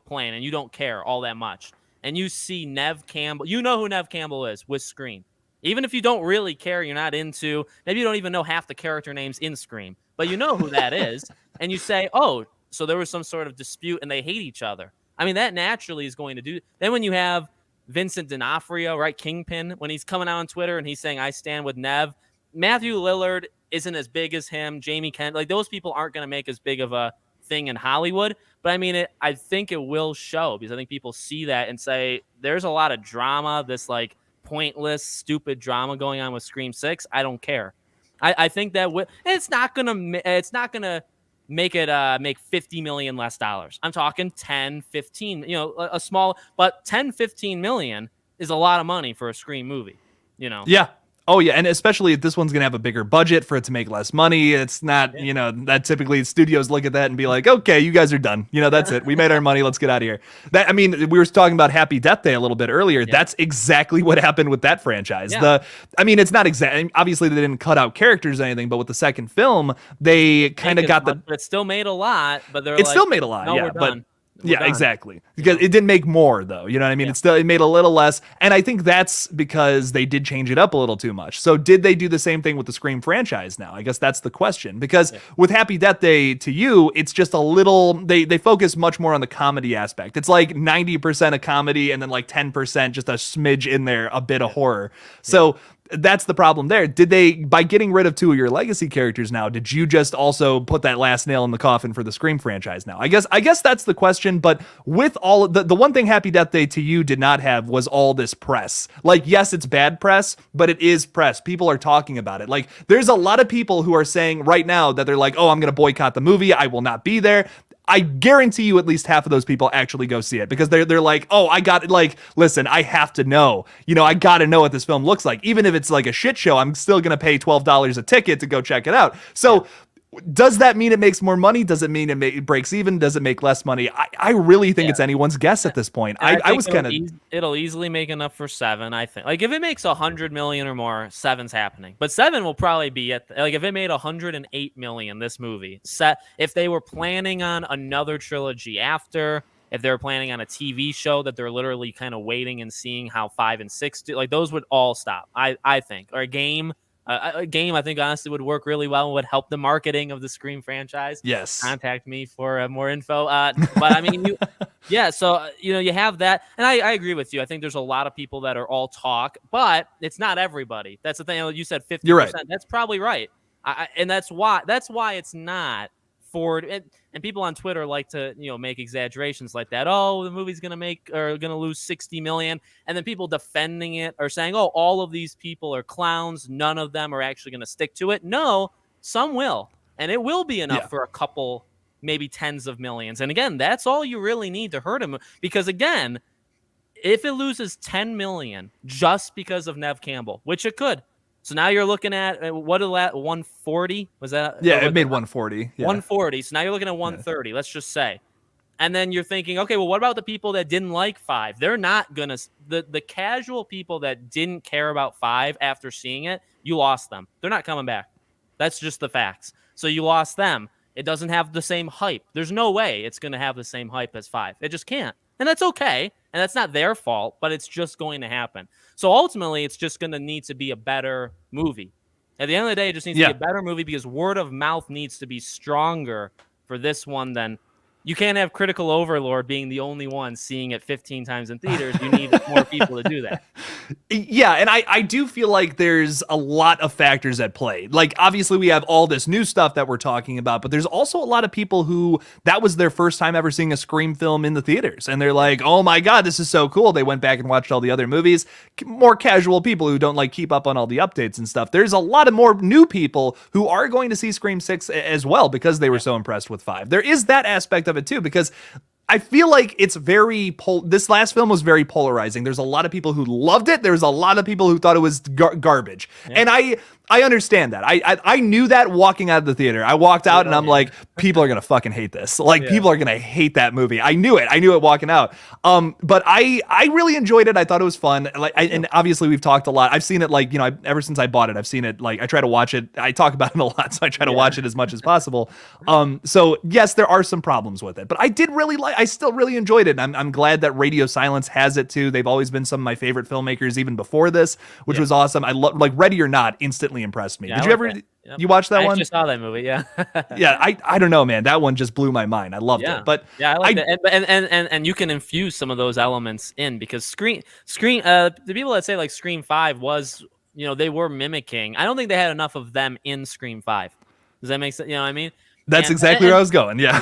plane and you don't care all that much, and you see Nev Campbell, you know who Nev Campbell is with Scream. Even if you don't really care, you're not into, maybe you don't even know half the character names in Scream, but you know who that is. And you say, oh, so there was some sort of dispute and they hate each other. I mean, that naturally is going to do. Then when you have Vincent D'Onofrio, right, Kingpin, when he's coming out on Twitter and he's saying, I stand with Nev, Matthew Lillard isn't as big as him, Jamie Kent, like those people aren't going to make as big of a thing in Hollywood. But I mean, I think it will show, because I think people see that and say there's a lot of drama, this like pointless, stupid drama going on with Scream 6. I don't care. I think that it's not gonna make it make 50 million less dollars. I'm talking 10, 15, a small, but 10, 15 million is a lot of money for a Scream movie, Yeah. Oh, yeah, and especially if this one's going to have a bigger budget for it to make less money. It's not, that typically studios look at that and be like, okay, you guys are done. That's it. We made our money. Let's get out of here. We were talking about Happy Death Day a little bit earlier. Yeah. That's exactly what happened with that franchise. Yeah. It's not exactly, obviously they didn't cut out characters or anything, but with the second film, they kind of got it still made a lot, but it still made a lot, no, yeah, but exactly. Because it didn't make more, though. You know what I mean? Yeah. It made a little less. And I think that's because they did change it up a little too much. So did they do the same thing with the Scream franchise now? I guess that's the question. Because with Happy Death Day to you, it's just a little, they focus much more on the comedy aspect. It's like 90% a comedy and then like 10% just a smidge in there, a bit of horror. So that's the problem there. Did they, by getting rid of 2 of your legacy characters now, did you just also put that last nail in the coffin for the Scream franchise now? I guess that's the question. But with all the one thing Happy Death Day to you did not have was all this press. Like, yes, it's bad press, but it is press. People are talking about it. Like, there's a lot of people who are saying right now that they're like, oh, I'm going to boycott the movie. I will not be there. I guarantee you at least half of those people actually go see it, because they're like, oh, I got it. Like, listen, I have to know, I got to know what this film looks like. Even if it's like a shit show, I'm still going to pay $12 a ticket to go check it out. So Does that mean it makes more money? Does it mean it breaks even? Does it make less money? I really think it's anyone's guess at this point. I was kind of... It'll easily make enough for 7, I think. Like, if it makes 100 million or more, 7's happening. But 7 will probably be like, if it made 108 million, this movie, if they were planning on another trilogy after, if they were planning on a TV show that they're literally kind of waiting and seeing how 5 and 6 do, like, those would all stop, I think. Or a game, I think, honestly, would work really well and would help the marketing of the Scream franchise. Yes. Contact me for more info. But I mean, so, you have that. And I agree with you. I think there's a lot of people that are all talk, but it's not everybody. That's the thing. You said 50%. You're right. That's probably right. And that's why it's not forward. And people on Twitter like to, make exaggerations like that. Oh, the movie's going to lose 60 million. And then people defending it are saying, oh, all of these people are clowns. None of them are actually going to stick to it. No, some will. And it will be enough for a couple, maybe tens of millions. And again, that's all you really need to hurt him. Because again, if it loses 10 million just because of Nev Campbell, which it could. So now you're looking at, what is that, 140? Was that? Yeah, it made 140. Yeah. 140. So now you're looking at 130, let's just say. And then you're thinking, okay, well, what about the people that didn't like 5? They're not going to, the casual people that didn't care about 5 after seeing it, you lost them. They're not coming back. That's just the facts. So you lost them. It doesn't have the same hype. There's no way it's going to have the same hype as 5. It just can't. And that's okay. And that's not their fault, but it's just going to happen. So ultimately, it's just going to need to be a better movie. At the end of the day, it just needs to be a better movie because word of mouth needs to be stronger for this one than... You can't have Critical Overlord being the only one seeing it 15 times in theaters. You need more people to do that. Yeah, and I do feel like there's a lot of factors at play. Like, obviously, we have all this new stuff that we're talking about, but there's also a lot of people who that was their first time ever seeing a Scream film in the theaters. And they're like, oh my God, this is so cool. They went back and watched all the other movies. More casual people who don't keep up on all the updates and stuff. There's a lot of more new people who are going to see Scream 6 as well because they were so impressed with 5. There is that aspect of it too, because I feel like it's this last film was very polarizing. There's a lot of people who loved it. There's a lot of people who thought it was garbage. Yeah. And I understand that. I knew that walking out of the theater. I walked out and I'm like, people are going to fucking hate this. People are going to hate that movie. I knew it walking out. But I really enjoyed it. I thought it was fun. And obviously we've talked a lot. I've seen it ever since I bought it, I've seen it. I try to watch it. I talk about it a lot, so I try to watch it as much as possible. So yes, there are some problems with it, but I still really enjoyed it. I'm glad that Radio Silence has it too. They've always been some of my favorite filmmakers even before this, which was awesome. I love Ready or Not instantly impressed me. Did you ever you watch that one? I just saw that movie. Yeah. Yeah. I don't know, man. That one just blew my mind. I loved it. But I liked it. And you can infuse some of those elements in because Scream the people that say Scream 5 was, they were mimicking. I don't think they had enough of them in Scream 5. Does that make sense? You know what I mean? That's exactly where I was going. Yeah.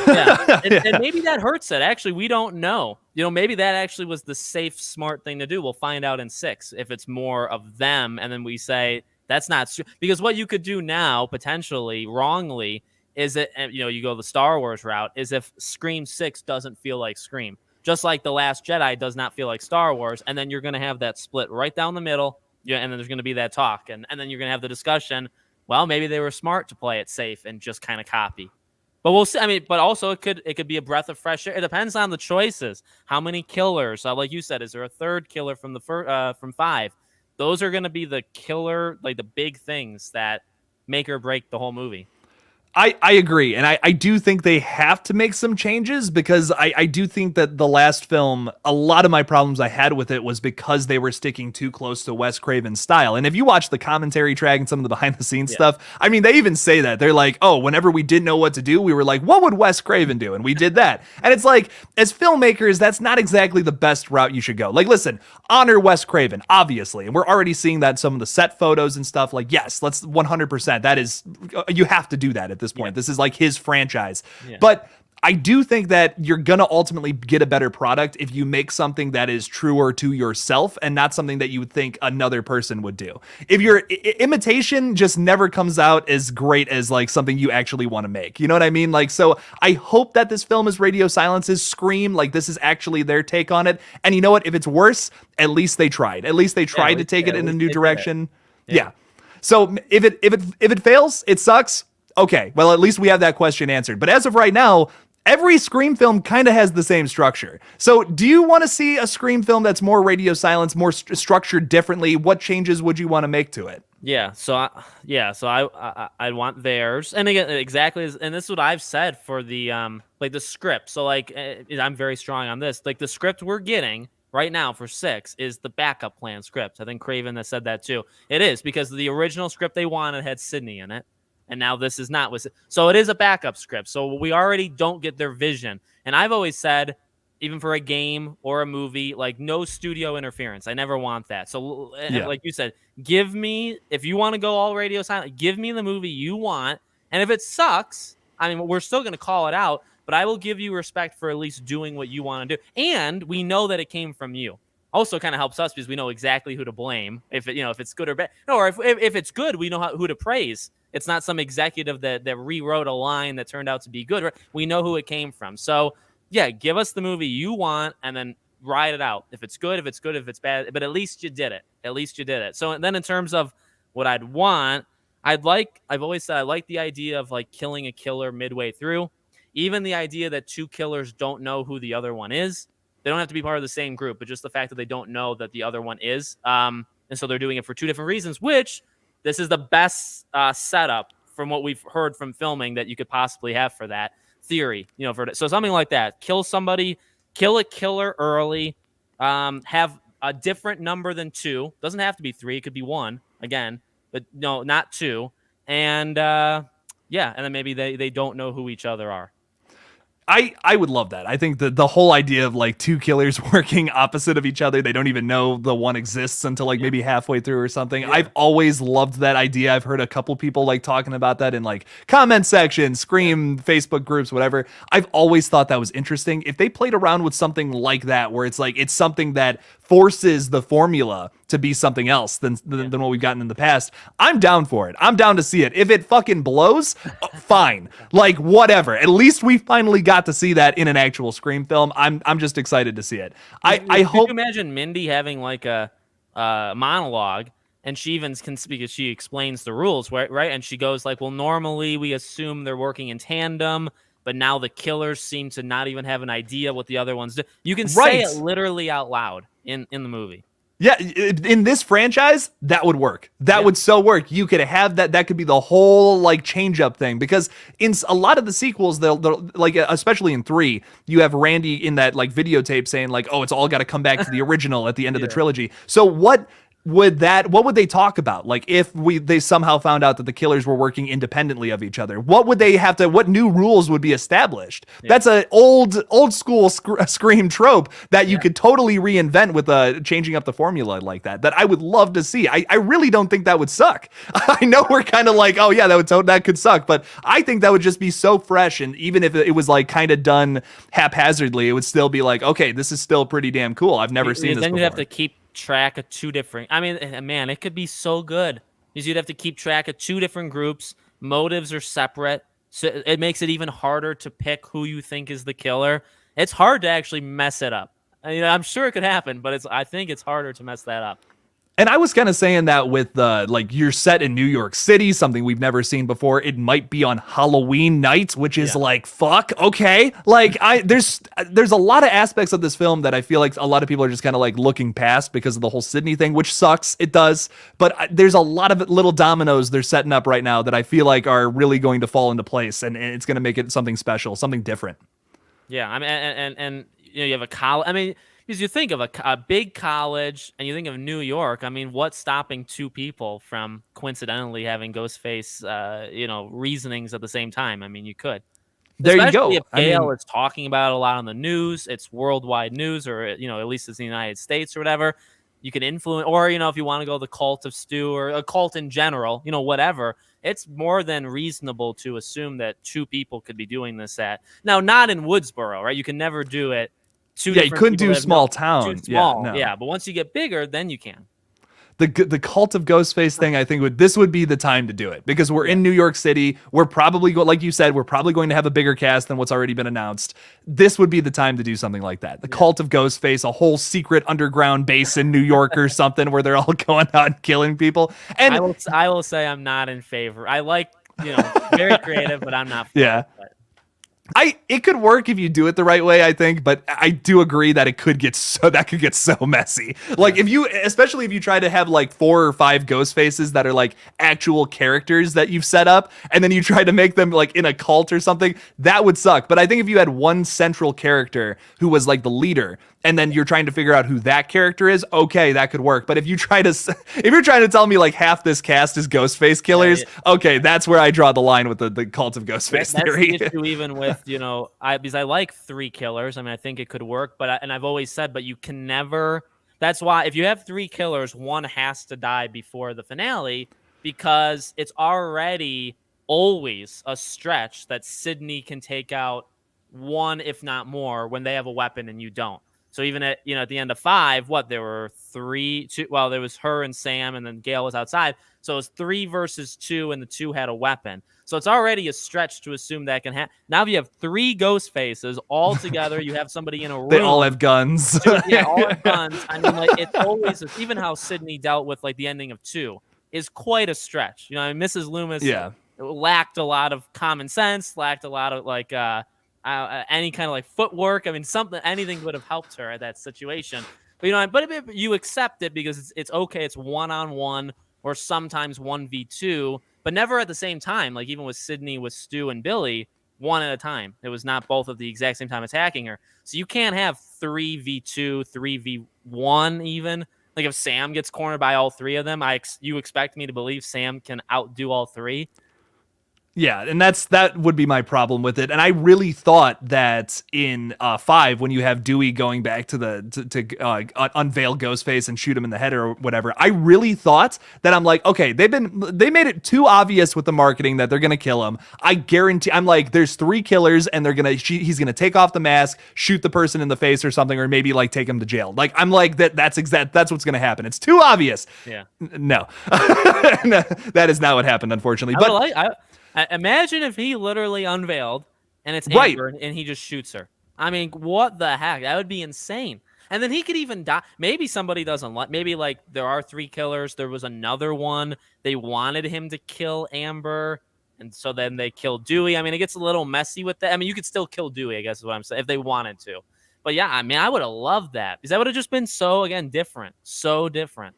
And maybe that hurts it. Actually, we don't know. Maybe that actually was the safe, smart thing to do. We'll find out in 6 if it's more of them. And then we say, that's not because what you could do now, potentially wrongly, is that, you go the Star Wars route, is if Scream 6 doesn't feel like Scream. Just like The Last Jedi does not feel like Star Wars. And then you're going to have that split right down the middle. Yeah, and then there's going to be that talk. And then you're going to have the discussion. Well, maybe they were smart to play it safe and just kind of copy. But we'll see. I mean, but also it could be a breath of fresh air. It depends on the choices. How many killers? Like you said, is there a third killer from from 5? Those are going to be the killer, the big things that make or break the whole movie. I agree. And I do think they have to make some changes because I do think that the last film, a lot of my problems I had with it was because they were sticking too close to Wes Craven's style. And if you watch the commentary track and some of the behind the scenes stuff, I mean, they even say that. They're like, oh, whenever we didn't know what to do, we were like, what would Wes Craven do? And we did that. And it's like, as filmmakers, that's not exactly the best route you should go. Listen, honor Wes Craven, obviously. And we're already seeing that in some of the set photos and stuff. Yes, let's 100%. That is, you have to do that at this point. This is his franchise. But I do think that you're going to ultimately get a better product if you make something that is truer to yourself and not something that you would think another person would do. If your imitation just never comes out as great as something you actually want to make. You know what I mean? So I hope that this film is Radio Silence's Scream. This is actually their take on it. And you know what? If it's worse, at least they tried. At least they tried to take it in a new direction. Yeah. So if it fails, it sucks. Okay, well, at least we have that question answered. But as of right now, every Scream film kind of has the same structure. So do you want to see a Scream film that's more radio silence, more structured differently? What changes would you want to make to it? Yeah, so I want theirs, and again, exactly, and this is what I've said for the like the script. So like, I'm very strong on this. Like the script we're getting right now for 6 is the backup plan script. I think Craven has said that too. It is because the original script they wanted had Sydney in it, and now this is not. So it is a backup script. So we already don't get their vision. And I've always said, even for a game or a movie, like no studio interference. I never want that. So like you said, give me, if you want to go all radio silent, give me the movie you want. And if it sucks, I mean, we're still going to call it out, but I will give you respect for at least doing what you want to do. And we know that it came from you. Also kind of helps us because we know exactly who to blame if it's good or bad. No, or if it's good, we know who to praise. It's not some executive that rewrote a line that turned out to be good. Right? We know who it came from. So yeah, give us the movie you want and then ride it out. If it's good, if it's bad, but at least you did it. At least you did it. So then in terms of what I'd want, I've always said I like the idea of like killing a killer midway through. Even the idea that 2 killers don't know who the other one is. They don't have to be part of the same group, but just the fact that they don't know that the other one is. And so they're doing it for 2 different reasons, which this is the best setup from what we've heard from filming that you could possibly have for that theory, so something like that. Kill somebody, kill a killer early, have a different number than 2. Doesn't have to be 3, it could be 1 again, but no, not 2. And and then maybe they don't know who each other are. I would love that. I think the whole idea of like 2 killers working opposite of each other, they don't even know the one exists until like maybe halfway through or something. Yeah. I've always loved that idea. I've heard a couple people like talking about that in like comment sections, Scream, Facebook groups, whatever. I've always thought that was interesting. If they played around with something like that, where it's like it's something that forces the formula to be something else than what we've gotten in the past, I'm down for it. I'm down to see it. If it fucking blows, fine. Like whatever. At least we finally got to see that in an actual Scream film. I'm just excited to see it. I hope. Could you imagine Mindy having like a monologue, and she even can speak as she explains the rules, right? And she goes like, "Well, normally we assume they're working in tandem, but now the killers seem to not even have an idea what the other ones do." You can say it literally out loud in the movie. Yeah, in this franchise, that would work. That would so work. You could have that. That could be the whole like change up thing, because in a lot of the sequels, they'll like, especially in 3, you have Randy in that like videotape saying like, "Oh, it's all got to come back to the original at the end of the trilogy." So what would they talk about? Like if they somehow found out that the killers were working independently of each other, what new rules would be established? That's an old school Scream trope that you could totally reinvent with changing up the formula like that I would love to see. I really don't think that would suck. I know we're kind of like, oh yeah, that could suck, but I think that would just be so fresh, and even if it was like kind of done haphazardly, it would still be like, okay, this is still pretty damn cool. I've never seen this before. Then you have to keep track of 2 different, I mean, man, it could be so good because you'd have to keep track of 2 different groups. Motives are separate, so it makes it even harder to pick who you think is the killer. It's hard to actually mess it up. I'm sure it could happen, but I think it's harder to mess that up. And I was kind of saying that with like you're set in New York City, something we've never seen before. It might be on Halloween night, which is like, fuck, okay. Like there's a lot of aspects of this film that I feel like a lot of people are just kind of like looking past because of the whole Sydney thing, which sucks. It does. But there's a lot of little dominoes they're setting up right now that I feel like are really going to fall into place, and it's going to make it something special, something different. Yeah, I mean, and you have a college. I mean, because you think of a big college and you think of New York, I mean, what's stopping 2 people from coincidentally having Ghostface, reasonings at the same time? I mean, you could. There Especially you go. If Gale is talking about it a lot on the news, it's worldwide news, or at least it's the United States or whatever. You can influence, or if you want to go the cult of Stu or a cult in general, whatever. It's more than reasonable to assume that 2 people could be doing this now, not in Woodsboro, right? You can never do it. You couldn't do small town. Too small. Yeah, but once you get bigger, then you can. The cult of Ghostface thing, I think this would be the time to do it, because we're in New York City. We're probably like you said, we're probably going to have a bigger cast than what's already been announced. This would be the time to do something like that. The cult of Ghostface, a whole secret underground base in New York or something where they're all going out and killing people. And I will say I'm not in favor. I like Very creative, but I'm not for Yeah. it. But. It could work if you do it the right way, I think, but I do agree that it could get so messy. Like especially if you try to have like 4 or 5 ghost faces that are like actual characters that you've set up, and then you try to make them like in a cult or something, that would suck. But I think if you had one central character who was like the leader, and then you're trying to figure out who that character is, okay, that could work. But if you're trying to tell me like half this cast is Ghostface killers, okay, that's where I draw the line with the cult of Ghostface theory. That's the issue, even with because I like 3 killers. I mean, I think it could work, but I've always said, but you can never. That's why if you have 3 killers, one has to die before the finale, because it's already always a stretch that Sydney can take out one, if not more, when they have a weapon and you don't. So even at the end of 5, there were 3, 2. Well, there was her and Sam, and then Gail was outside. So it was 3 versus 2, and the 2 had a weapon. So it's already a stretch to assume that can happen. Now, if you have 3 ghost faces all together, you have somebody in a room. They all have guns. Yeah, all have guns. I mean, like, it's always even how Sydney dealt with like the ending of 2 is quite a stretch. Mrs. Loomis lacked a lot of common sense, lacked a lot of like any kind of like footwork. I mean, anything would have helped her at that situation. But but you accept it because it's okay. It's 1-on-1 or sometimes 1v2, but never at the same time. Like even with Sydney, with Stu and Billy, one at a time. It was not both at the exact same time attacking her. So you can't have 3v2, 3v1 even. Like if Sam gets cornered by all 3 of them, you expect me to believe Sam can outdo all 3? Yeah, and that would be my problem with it. And I really thought that in 5, when you have Dewey going back to unveil Ghostface and shoot him in the head or whatever, I really thought that I'm like, okay, they made it too obvious with the marketing that they're gonna kill him. I guarantee, I'm like, there's 3 killers and he's gonna take off the mask, shoot the person in the face or something, or maybe like take him to jail. Like I'm like that's what's gonna happen. It's too obvious. Yeah. No, that is not what happened, unfortunately. Imagine if he literally unveiled and it's right, Amber and he just shoots her. I mean, what the heck? That would be insane. And then he could even die. Maybe somebody doesn't like. Maybe like there are 3 killers. There was another one. They wanted him to kill Amber, and so then they killed Dewey. I mean, it gets a little messy with that. I mean, you could still kill Dewey, I guess is what I'm saying, if they wanted to. But yeah, I mean, I would have loved that because that would have just been so different, so different.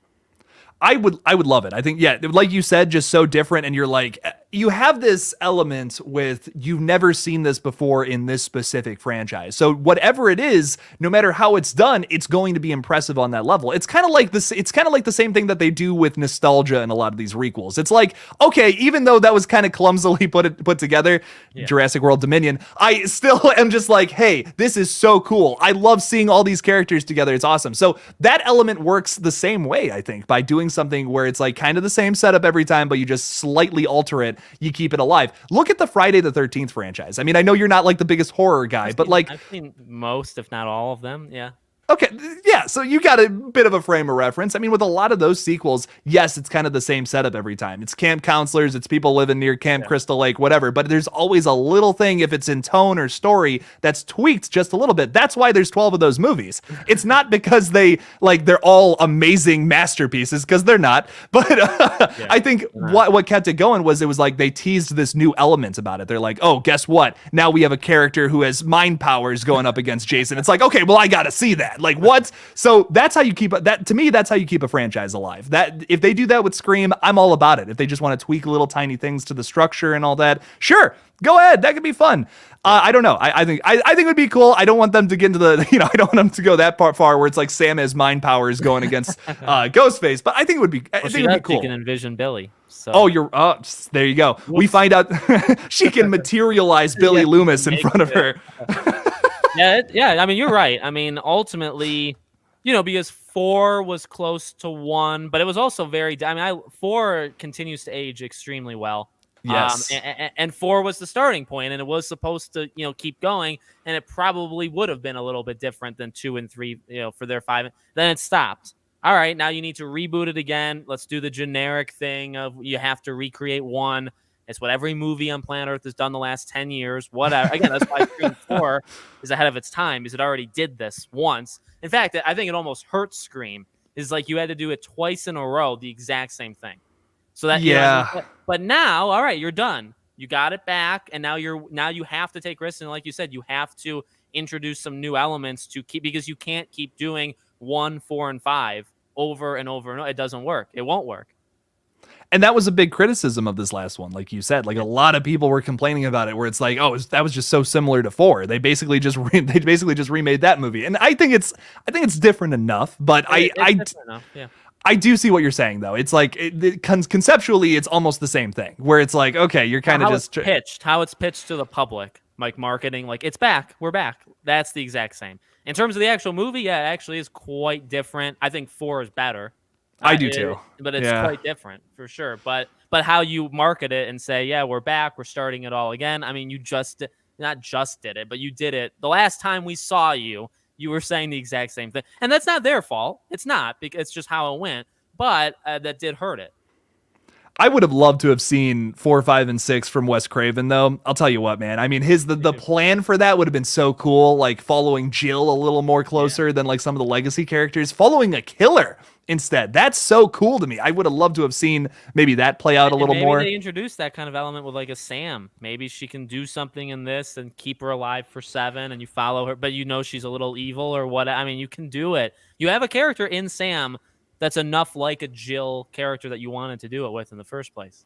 I would love it. I think, yeah, like you said, just so different. And you're like, you have this element with, you've never seen this before in this specific franchise. So whatever it is, no matter how it's done, it's going to be impressive on that level. It's kind of like this. It's kind of like the same thing that they do with nostalgia in a lot of these requels. It's like, okay, even though that was kind of clumsily put together, Jurassic World Dominion, I still am just like, hey, this is so cool. I love seeing all these characters together. It's awesome. So that element works the same way, I think, by doing something where it's like kind of the same setup every time, but you just slightly alter it. You keep it alive. Look at the Friday the 13th franchise. I mean, I know you're not like the biggest horror guy, but like I've seen most, if not all of them. Yeah. Okay, yeah, so you got a bit of a frame of reference. I mean, with a lot of those sequels, yes, it's kind of the same setup every time. It's camp counselors, it's people living near Camp Crystal Lake, whatever, but there's always a little thing, if it's in tone or story, that's tweaked just a little bit. That's why there's 12 of those movies. It's not because they're all amazing masterpieces, because they're not, but I think what kept it going was, it was like they teased this new element about it. They're like, oh, guess what? Now we have a character who has mind powers going up against Jason. It's like, okay, well, I gotta see that. Like, what? So that's how you keep that. To me, that's how you keep a franchise alive. That if they do that with Scream, I'm all about it. If they just want to tweak little tiny things to the structure and all that, sure, go ahead. That could be fun. I don't know. I think it would be cool. I don't want them to get into the, I don't want them to go that far where it's like Sam has mind powers going against Ghostface. But I think it would be. I think it would be cool. She can envision Billy. So. Oh, there you go. We find out she can materialize Billy Loomis in front of her. Yeah. I mean, you're right. I mean, ultimately, because 4 was close to 1, but it was also very. I mean, 4 continues to age extremely well. Yes. And 4 was the starting point, and it was supposed to, keep going, and it probably would have been a little bit different than 2 and 3, for their 5. Then it stopped. All right, now you need to reboot it again. Let's do the generic thing of you have to recreate 1. It's what every movie on planet Earth has done the last 10 years. Whatever. Again, that's why Scream 4 is ahead of its time, because it already did this once. In fact, I think it almost hurt Scream. Is like you had to do it twice in a row, the exact same thing. So that but now, all right, you're done. You got it back, and now you have to take risks. And like you said, you have to introduce some new elements to keep, because you can't keep doing 1, 4, and 5 over and over and over. It doesn't work. It won't work. And that was a big criticism of this last one, like you said. Like a lot of people were complaining about it, where it's like, oh, that was just so similar to 4. They basically just remade that movie, and I think it's different enough. But I do see what you're saying, though. It's like conceptually, it's almost the same thing, where it's like, okay, you're kind of just how it's pitched to the public, like marketing, like it's back, we're back. That's the exact same. In terms of the actual movie, yeah, it actually is quite different. I think 4 is better. I do too, but it's quite different for sure. But how you market it and say, yeah, we're back, we're starting it all again. I mean, you not just did it, but you did it. The last time we saw you were saying the exact same thing, and that's not their fault. It's not, because it's just how it went. But that did hurt it. I would have loved to have seen 4, 5, and 6 from Wes Craven, though. I'll tell you what, man. I mean, the plan for that would have been so cool, like following Jill a little more closer than like some of the legacy characters, following a killer instead. That's so cool to me. I would have loved to have seen maybe that play out a little more. Maybe they introduced that kind of element with like a Sam. Maybe she can do something in this and keep her alive for 7, and you follow her, but you know she's a little evil or what. I mean, you can do it. You have a character in Sam that's enough like a Jill character that you wanted to do it with in the first place.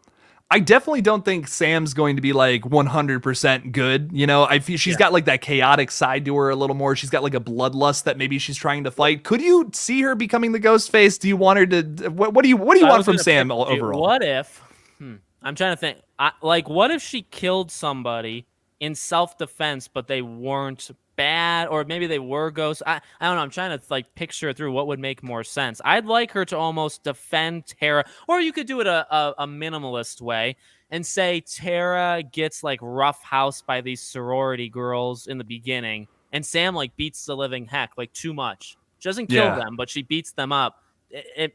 I definitely don't think Sam's going to be like 100% good. You know, I feel she's got like that chaotic side to her a little more. She's got like a bloodlust that maybe she's trying to fight. Could you see her becoming the Ghostface? Do you want her to? What do you want from Sam overall? What if? I'm trying to think. What if she killed somebody in self-defense, but they weren't bad, or maybe they were ghosts? I don't know. I'm trying to like picture through what would make more sense. I'd like her to almost defend Tara, or you could do it a minimalist way and say Tara gets like roughhoused by these sorority girls in the beginning, and Sam like beats the living heck, like too much. She doesn't kill them, but she beats them up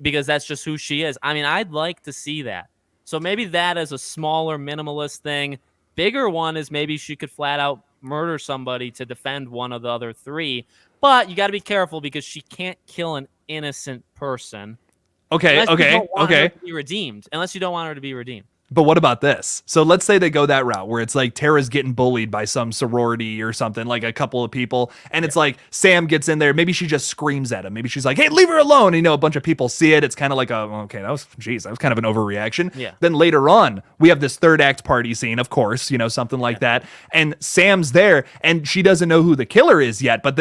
because that's just who she is. I mean, I'd like to see that. So maybe that is a smaller minimalist thing. Bigger one is maybe she could flat out murder somebody to defend one of the other 3, but you got to be careful because she can't kill an innocent person. Okay. Her to be redeemed, unless you don't want her to be redeemed. But what about this? So let's say they go that route where it's like Tara's getting bullied by some sorority or something, like a couple of people. And it's like Sam gets in there. Maybe she just screams at him. Maybe she's like, hey, leave her alone. And, a bunch of people see it. It's kind of like, that was kind of an overreaction. Yeah. Then later on, we have this third act party scene, of course, something like that. And Sam's there and she doesn't know who the killer is yet. But,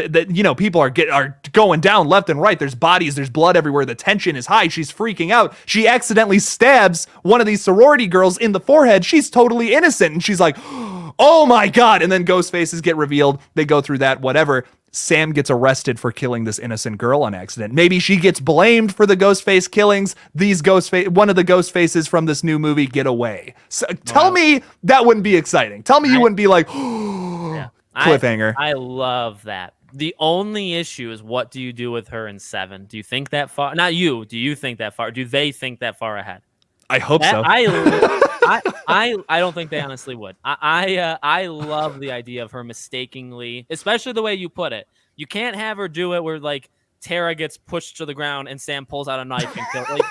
people are going down left and right. There's bodies. There's blood everywhere. The tension is high. She's freaking out. She accidentally stabs one of these sorority girls in the forehead. She's totally innocent, and she's like, oh my god. And then ghost faces get revealed. They go through that, whatever. Sam gets arrested for killing this innocent girl on accident. Maybe she gets blamed for the ghost face killings. One of the ghost faces from this new movie get away. So tell me that wouldn't be exciting. Tell me you wouldn't be like, cliffhanger. I love that. The only issue is, what do you do with her in 7? Do you think that far? Not you. Do you think that far? Do they think that far ahead? I hope so. I don't think they honestly would. I love the idea of her mistakenly, especially the way you put it. You can't have her do it where like Tara gets pushed to the ground and Sam pulls out a knife and kills.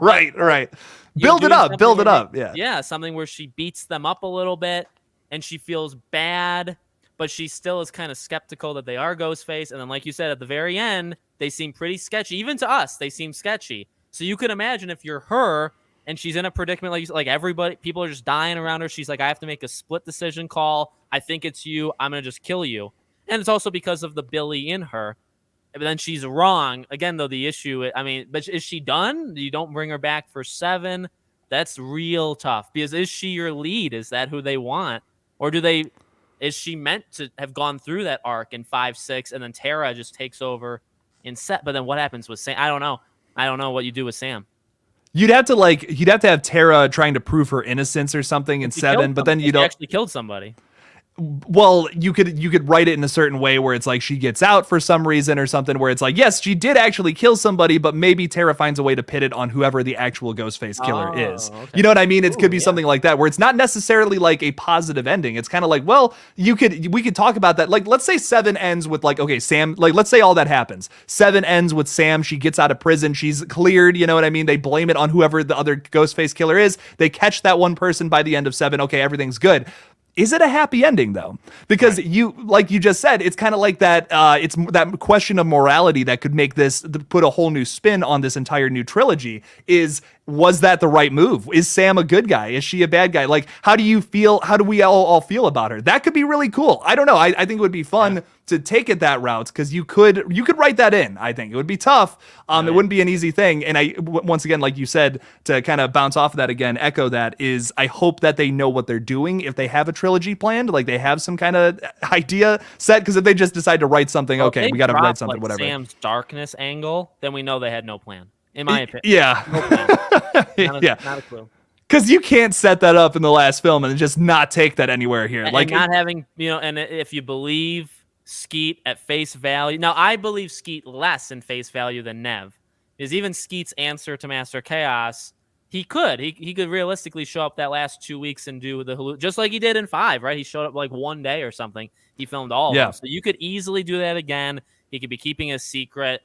Right. Build it up. Yeah, something where she beats them up a little bit and she feels bad, but she still is kind of skeptical that they are Ghostface. And then, like you said, at the very end, they seem pretty sketchy. Even to us, they seem sketchy. So you could imagine if you're her, and she's in a predicament like everybody, people are just dying around her. She's like, I have to make a split decision call. I think it's you. I'm going to just kill you. And it's also because of the Billy in her. But then she's wrong. Again, though, the issue, but is she done? You don't bring her back for 7. That's real tough. Because is she your lead? Is that who they want? Or is she meant to have gone through that arc in 5, 6, and then Tara just takes over in set? But then what happens with Sam? I don't know. I don't know what you do with Sam. You'd have to have Tara trying to prove her innocence or something in 7, but then you don't actually killed somebody. well, you could write it in a certain way where it's like she gets out for some reason or something, where it's like, yes, she did actually kill somebody, but maybe Tara finds a way to pit it on whoever the actual Ghostface killer is. Okay. You know what I mean? It could be something like that, where it's not necessarily like a positive ending. It's kind of like, well, we could talk about that. Like, let's say 7 ends with like, okay, Sam, like, let's say all that happens. 7 ends with Sam. She gets out of prison. She's cleared. You know what I mean? They blame it on whoever the other Ghostface killer is. They catch that one person by the end of 7. Okay, everything's good. Is it a happy ending though? Because you, like you just said, it's kind of like that. It's that question of morality that could make this put a whole new spin on this entire new trilogy. Was that the right move? Is Sam a good guy? Is she a bad guy? Like, how do you feel? How do we all feel about her? That could be really cool. I don't know. I think it would be fun to take it that route, because you could write that in. I think it would be tough. It wouldn't be an easy thing. And once again, like you said, to kind of bounce off of that again, echo that, is I hope that they know what they're doing if they have a trilogy planned, like they have some kind of idea set. Because if they just decide to write something, okay, we got to write something, like whatever. Sam's darkness angle, then we know they had no plan. In my opinion. Yeah. No plan. Not a clue. Because you can't set that up in the last film and just not take that anywhere here. And like not having, and if you believe Skeet at face value. Now, I believe Skeet less in face value than Nev. Because even Skeet's answer to Master Chaos, he could realistically show up that last 2 weeks and do the just like he did in 5, right? He showed up like one day or something. He filmed all of them. So you could easily do that again. He could be keeping a secret.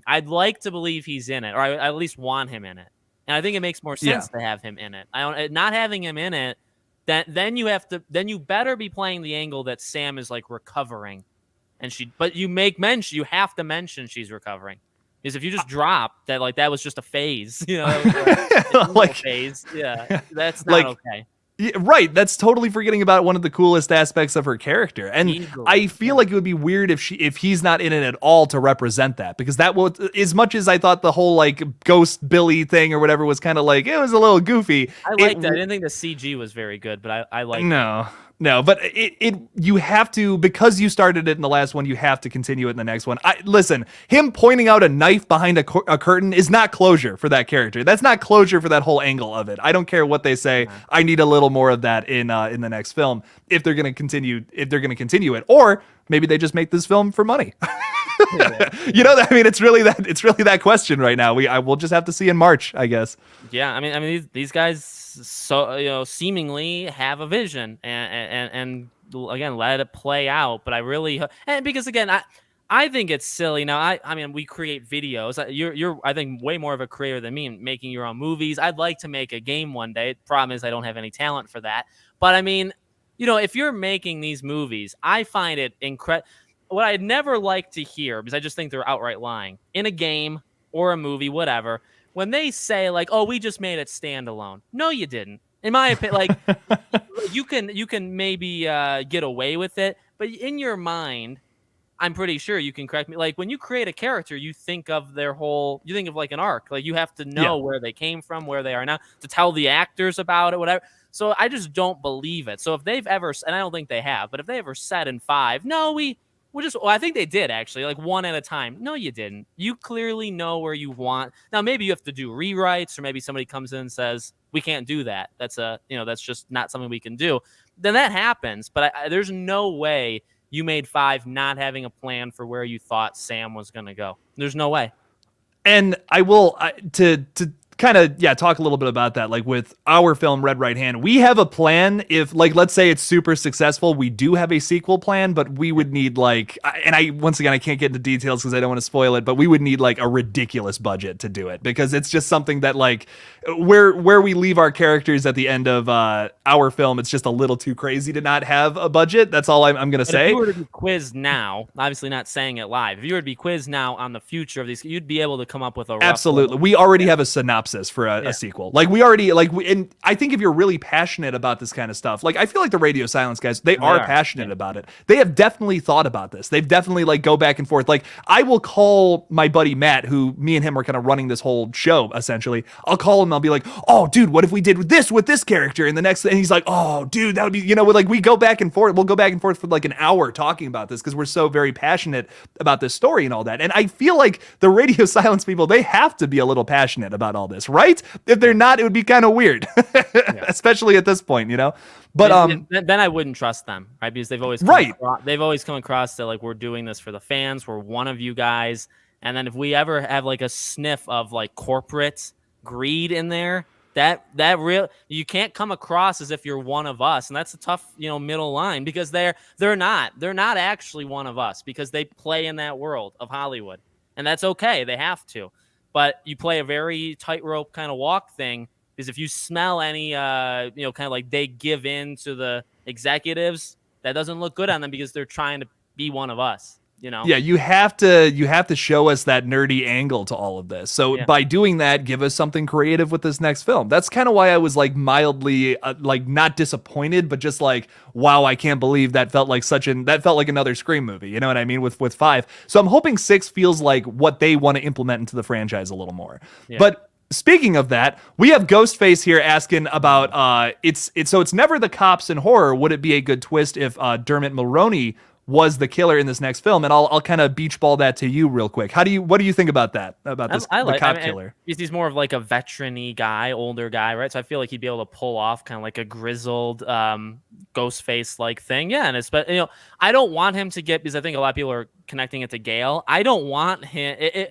I'd like to believe he's in it, or I at least want him in it. And I think it makes more sense to have him in it. Not having him in it, then you better be playing the angle that Sam is like recovering, but you have to mention she's recovering. Because if you just drop that, like that was just a phase, like phase, that's not okay. Yeah, right, that's totally forgetting about one of the coolest aspects of her character, and I feel like it would be weird if he's not in it at all to represent that, because that was, as much as I thought the whole like Ghost Billy thing or whatever was kind of like, it was a little goofy. I liked that. I didn't think the CG was very good, but I liked it. No, but you have to, because you started it in the last one, you have to continue it in the next one. Listen, him pointing out a knife behind a curtain is not closure for that character. That's not closure for that whole angle of it. I don't care what they say. I need a little more of that in the next film if they're going to continue it, or maybe they just make this film for money. You know, I mean, it's really that question right now. We'll just have to see in March, I guess. Yeah, I mean, these guys, seemingly have a vision, and again, let it play out. But I really, and because again, I think it's silly. Now, I mean, we create videos. You're I think way more of a creator than me in making your own movies. I'd like to make a game one day. The problem is I don't have any talent for that. But I mean, if you're making these movies, I find it incredible. What I'd never like to hear, because I just think they're outright lying, in a game or a movie, whatever, when they say like, "Oh, we just made it standalone." No, you didn't. In my opinion, like you can maybe get away with it, but in your mind, I'm pretty sure you can correct me. Like when you create a character, you think of you think of like an arc. Like you have to know where they came from, where they are now, to tell the actors about it, whatever. So I just don't believe it. So if they've ever, and I don't think they have, but if they ever said in 5, no, I think they did actually, like one at a time. No, you didn't. You clearly know where you want. Now, maybe you have to do rewrites, or maybe somebody comes in and says, we can't do that. That's that's just not something we can do. Then that happens. But there's no way you made 5 not having a plan for where you thought Sam was going to go. There's no way. And I will, to kind of talk a little bit about that. Like with our film Red Right Hand, we have a plan. If like, let's say it's super successful, we do have a sequel plan, but we would need like, and once again I can't get into details because I don't want to spoil it, but we would need like a ridiculous budget to do it, because it's just something that like where we leave our characters at the end of our film, it's just a little too crazy to not have a budget. That's all I'm gonna say. If you were to be quizzed now, obviously not saying it live, if you were to be quizzed now on the future of these, you'd be able to come up with a rough absolutely. We already have a synopsis for a sequel. Like we already and I think if you're really passionate about this kind of stuff, like I feel like the Radio Silence guys, they are passionate about it. They have definitely thought about this. They've definitely like go back and forth. Like I will call my buddy Matt, who me and him are kind of running this whole show essentially. I'll call him. I'll be like, "Oh, dude, what if we did this with this character?" And the next, and he's like, "Oh, dude, that would be," like we go back and forth. We'll go back and forth for like an hour talking about this because we're so very passionate about this story and all that. And I feel like the Radio Silence people, they have to be a little passionate about all this, right? If they're not, it would be kind of weird, especially at this point, you know. But then I wouldn't trust them, right? Because they've always come across that like we're doing this for the fans, we're one of you guys, and then if we ever have like a sniff of like corporate greed in there, that you can't come across as if you're one of us, and that's a tough middle line because they're not actually one of us because they play in that world of Hollywood, and that's okay, they have to, but you play a very tightrope kind of walk thing. Because if you smell any, kind of like they give in to the executives, that doesn't look good on them because they're trying to be one of us, Yeah, you have to show us that nerdy angle to all of this. So by doing that, give us something creative with this next film. That's kind of why I was like mildly like not disappointed, but just like, wow, I can't believe that felt like another Scream movie. You know what I mean? With 5. So I'm hoping 6 feels like what they want to implement into the franchise a little more. Yeah. But speaking of that, we have Ghostface here asking about it's never the cops in horror. Would it be a good twist if Dermot Mulroney was the killer in this next film? And I'll kind of beach ball that to you real quick. What do you think about that? About this the cop killer? He's more of like a veteran-y guy, older guy, right? So I feel like he'd be able to pull off kind of like a grizzled Ghostface like thing. Yeah, and it's I don't want him to get, because I think a lot of people are connecting it to Gale. I don't want him.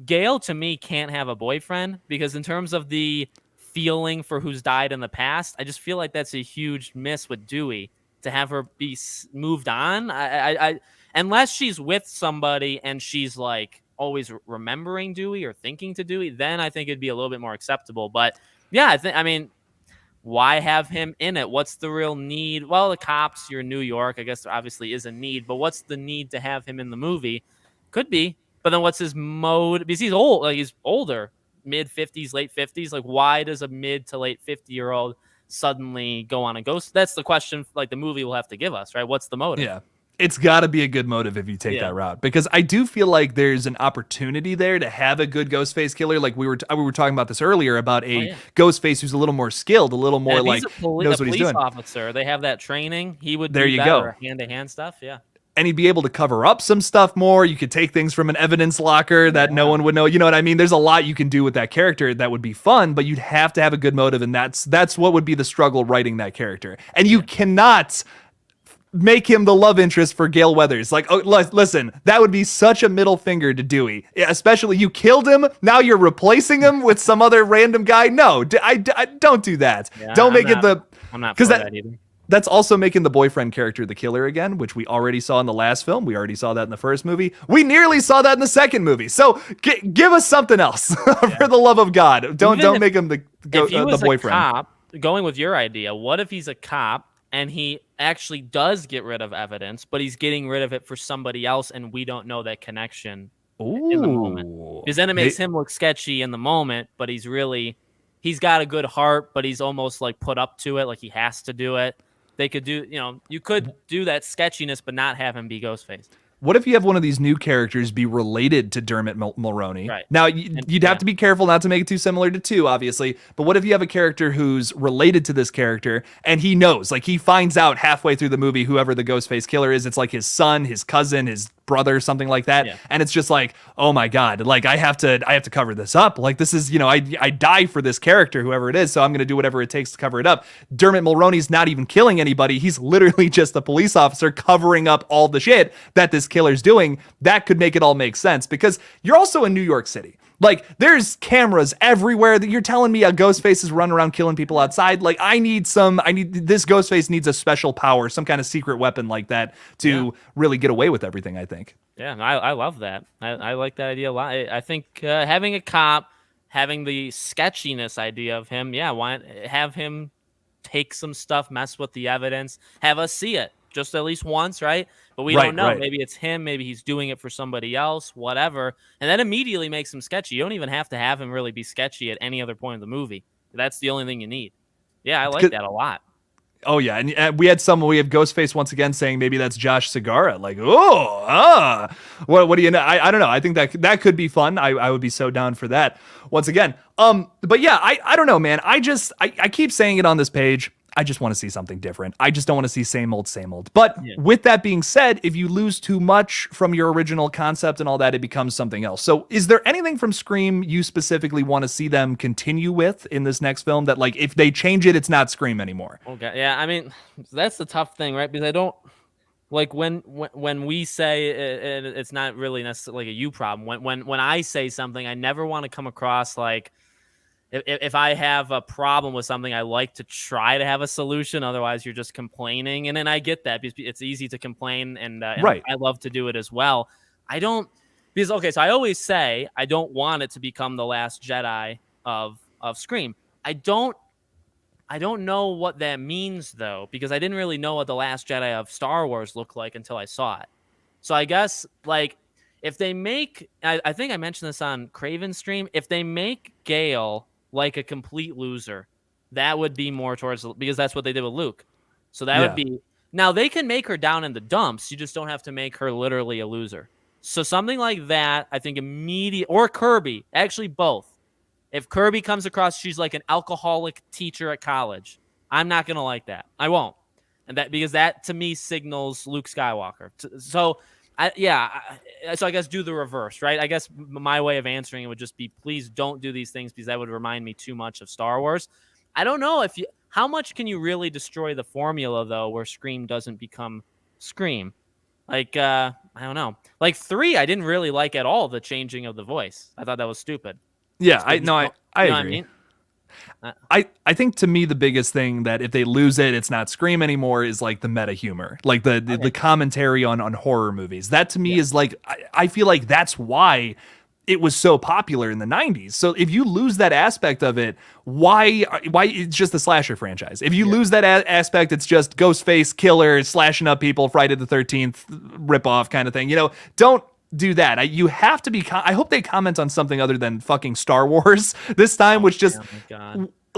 Gale, to me, can't have a boyfriend because in terms of the feeling for who's died in the past, I just feel like that's a huge miss with Dewey to have her be moved on. I unless she's with somebody and she's like always remembering Dewey or thinking to Dewey, then I think it'd be a little bit more acceptable. But yeah, I mean, why have him in it? What's the real need? Well, the cops, you're in New York. I guess there obviously is a need, but what's the need to have him in the movie? Could be. But then what's his mode? Because he's old, like he's older, mid-50s, late 50s. Like, why does a mid to late 50-year-old suddenly go on a ghost? That's the question, like, the movie will have to give us, right? What's the motive? Yeah. It's got to be a good motive if you take that route, because I do feel like there's an opportunity there to have a good Ghostface killer. Like we were talking about this earlier about a Ghostface who's a little more skilled, a little more like knows what he's doing. Officer, they have that training. He would there. Do you better, go. Hand-to-hand stuff. Yeah. And he'd be able to cover up some stuff more. You could take things from an evidence locker that no one would know. You know what I mean? There's a lot you can do with that character that would be fun, but you'd have to have a good motive, and that's what would be the struggle writing that character. And you cannot make him the love interest for Gale Weathers. Like, oh, listen, that would be such a middle finger to Dewey. Especially, you killed him, now you're replacing him with some other random guy. No, I don't do that. Yeah, don't make it the... I'm not for that either. That's also making the boyfriend character the killer again, which we already saw in the last film. We already saw that in the first movie. We nearly saw that in the second movie. So give us something else, for the love of God. Don't make him the boyfriend. A cop, going with your idea, what if he's a cop and he actually does get rid of evidence, but he's getting rid of it for somebody else, and we don't know that connection in the moment? Because then it makes him look sketchy in the moment, but he's got a good heart, but he's almost like put up to it, like he has to do it. They could do, you could do that sketchiness, but not have him be Ghostface. What if you have one of these new characters be related to Dermot Mulroney? Right. Now, you'd have to be careful not to make it too similar to 2, obviously. But what if you have a character who's related to this character, and he knows, like he finds out halfway through the movie, whoever the Ghostface killer is, it's like his son, his cousin, his brother, something like that. Yeah. And it's just like, oh my God, like I have to cover this up. Like this is, I die for this character, whoever it is. So I'm going to do whatever it takes to cover it up. Dermot Mulroney's not even killing anybody. He's literally just a police officer covering up all the shit that this killer's doing. That could make it all make sense, because you're also in New York City. Like, there's cameras everywhere that you're telling me a Ghostface is running around killing people outside. Like, this Ghostface needs a special power, some kind of secret weapon like that to really get away with everything, I think. Yeah, I love that. I like that idea a lot. I think having a cop, having the sketchiness idea of him, why have him take some stuff, mess with the evidence, have us see it just at least once, right? But we don't know. Right. Maybe it's him. Maybe he's doing it for somebody else, whatever. And that immediately makes him sketchy. You don't even have to have him really be sketchy at any other point in the movie. That's the only thing you need. Yeah, I like that a lot. Oh, yeah. And we have Ghostface once again saying maybe that's Josh Segarra. Like, what do you know? I don't know. I think that could be fun. I would be so down for that once again. But yeah, I don't know, man. I keep saying it on this page. I just want to see something different. I just don't want to see same old, same old. But with that being said, if you lose too much from your original concept and all that, it becomes something else. So is there anything from Scream you specifically want to see them continue with in this next film that, like, if they change it, it's not Scream anymore? Okay. Yeah. I mean, that's the tough thing, right? Because I don't like when we say it's not really necessarily like a you problem. When I say something, I never want to come across like, if I have a problem with something, I like to try to have a solution. Otherwise, you're just complaining. And then I get that because it's easy to complain. And right. I love to do it as well. I don't, because, okay, so I always say I don't want it to become the Last Jedi of Scream. I don't know what that means, though, because I didn't really know what the Last Jedi of Star Wars looked like until I saw it. So I guess, like, if they make, I think I mentioned this on Craven's stream, if they make Gale like a complete loser, that would be more towards, because that's what they did with Luke. So that would be, now they can make her down in the dumps, you just don't have to make her literally a loser. So something like that, I think or Kirby, actually both. If Kirby comes across, she's like an alcoholic teacher at college, I'm not going to like that. I won't. And that, because that to me signals Luke Skywalker. So I guess do the reverse, right? I guess my way of answering it would just be, please don't do these things because that would remind me too much of Star Wars. I don't know how much can you really destroy the formula though, where Scream doesn't become Scream? Like, I don't know. Like 3, I didn't really like at all the changing of the voice. I thought that was stupid. Yeah, I agree. I think to me the biggest thing that if they lose it, it's not Scream anymore, is like the meta humor, like the commentary on horror movies. That to me is like, I feel like that's why it was so popular in the 90s. So if you lose that aspect of it, why it's just the slasher franchise. If you lose that aspect, it's just Ghostface killer slashing up people, Friday the 13th ripoff kind of thing. You know, don't do that. You have to be. I hope they comment on something other than fucking Star Wars this time, which just.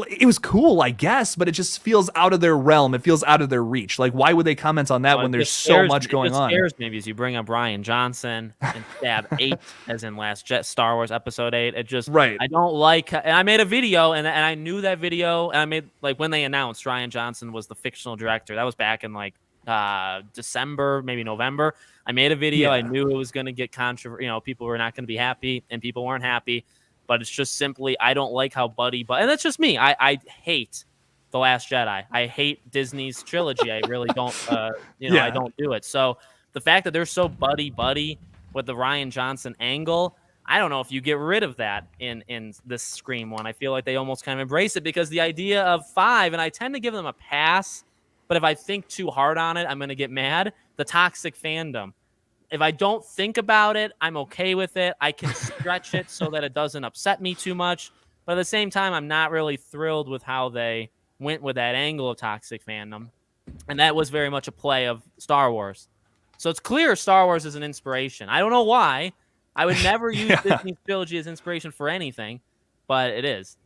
It was cool, I guess, but it just feels out of their realm. It feels out of their reach. Like, why would they comment on that when there's so much going on? It scares me because you bring up Rian Johnson and Stab 8, as in Star Wars Episode 8. It just, I don't like, and I made a video, and I knew that video, and I made, like, when they announced Rian Johnson was the fictional director, that was back in, like, December, maybe November. I made a video. I knew it was going to get controversial. You know, people were not going to be happy, and people weren't happy. But it's just simply, I don't like how and that's just me. I hate The Last Jedi. I hate Disney's trilogy. I really don't, I don't do it. So the fact that they're so buddy with the Rian Johnson angle, I don't know if you get rid of that in this Scream one. I feel like they almost kind of embrace it, because the idea of 5, and I tend to give them a pass, but if I think too hard on it, I'm going to get mad. The toxic fandom. If I don't think about it, I'm okay with it. I can stretch it so that it doesn't upset me too much. But at the same time, I'm not really thrilled with how they went with that angle of toxic fandom. And that was very much a play of Star Wars. So it's clear Star Wars is an inspiration. I don't know why. I would never use Disney's trilogy as inspiration for anything, but it is.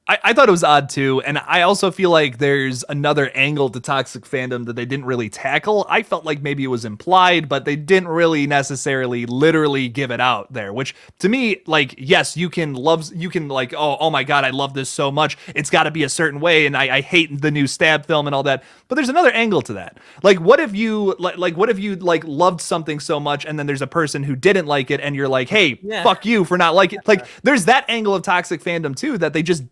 I thought it was odd too, and I also feel like there's another angle to toxic fandom that they didn't really tackle. I felt like maybe it was implied, but they didn't really necessarily literally give it out there, which to me, like, yes, you can like, oh my God, I love this so much. It's got to be a certain way, and I hate the new Stab film and all that. But there's another angle to that. Like, what if you loved something so much, and then there's a person who didn't like it, and you're like, hey, fuck you for not liking it. Like, there's that angle of toxic fandom too that they just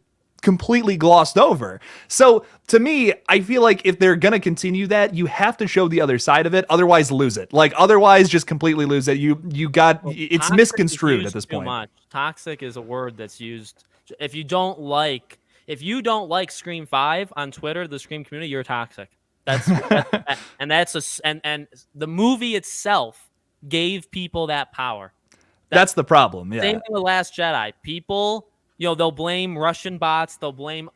completely glossed over. So to me, I feel like if they're gonna continue that, you have to show the other side of it. Otherwise, lose it. Like, otherwise, just completely lose it. It's misconstrued at this point. Much. Toxic is a word that's used. If you don't like Scream 5 on Twitter, the Scream community, you're toxic. And the movie itself gave people that power. That's the problem. Yeah. Same thing with Last Jedi. People, they'll blame Russian bots. They'll blame,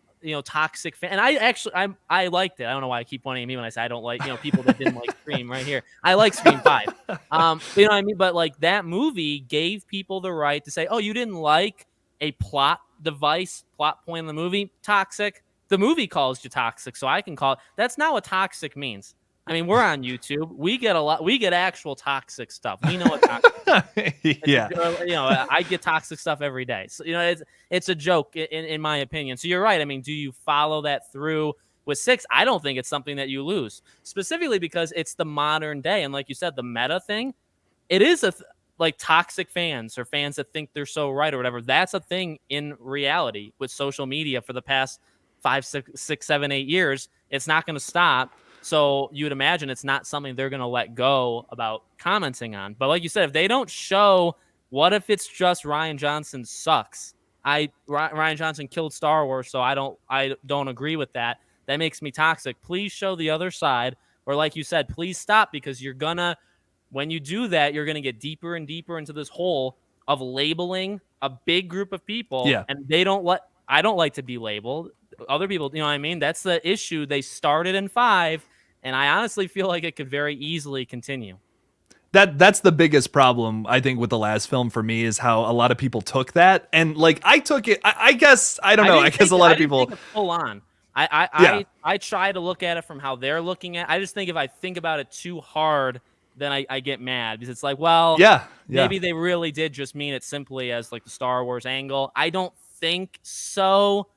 toxic fan. And I liked it. I don't know why I keep pointing at me when I say I don't like, people that didn't like Scream right here. I like Scream 5. You know what I mean? But like, that movie gave people the right to say, oh, you didn't like a plot point in the movie? Toxic. The movie calls you toxic, so I can call it. That's not what toxic means. I mean, we're on YouTube. We get actual toxic stuff. We know what toxic is. Yeah. I get toxic stuff every day. So, it's a joke in my opinion. So you're right. I mean, do you follow that through? With 6, I don't think it's something that you lose, specifically because it's the modern day. And like you said, the meta thing, it is like toxic fans or fans that think they're so right or whatever. That's a thing in reality with social media for the past 5, 6, 7, 8 years. It's not going to stop. So you would imagine it's not something they're going to let go about commenting on. But like you said, if they don't show, what if it's just Rian Johnson sucks? Rian Johnson killed Star Wars, so I don't agree with that. That makes me toxic. Please show the other side. Or like you said, please stop, because when you do that, you're going to get deeper and deeper into this hole of labeling a big group of people. Yeah. And I don't like to be labeled. Other people, you know what I mean? That's the issue. They started in 5, and I honestly feel like it could very easily continue. That's the biggest problem, I think, with the last film for me, is how a lot of people took that. And like, I took it, I guess, I don't know. I guess a lot of people full on. I try to look at it from how they're looking at it. I just think if I think about it too hard, then I get mad, because it's like, well, maybe they really did just mean it simply as like the Star Wars angle. I don't think so.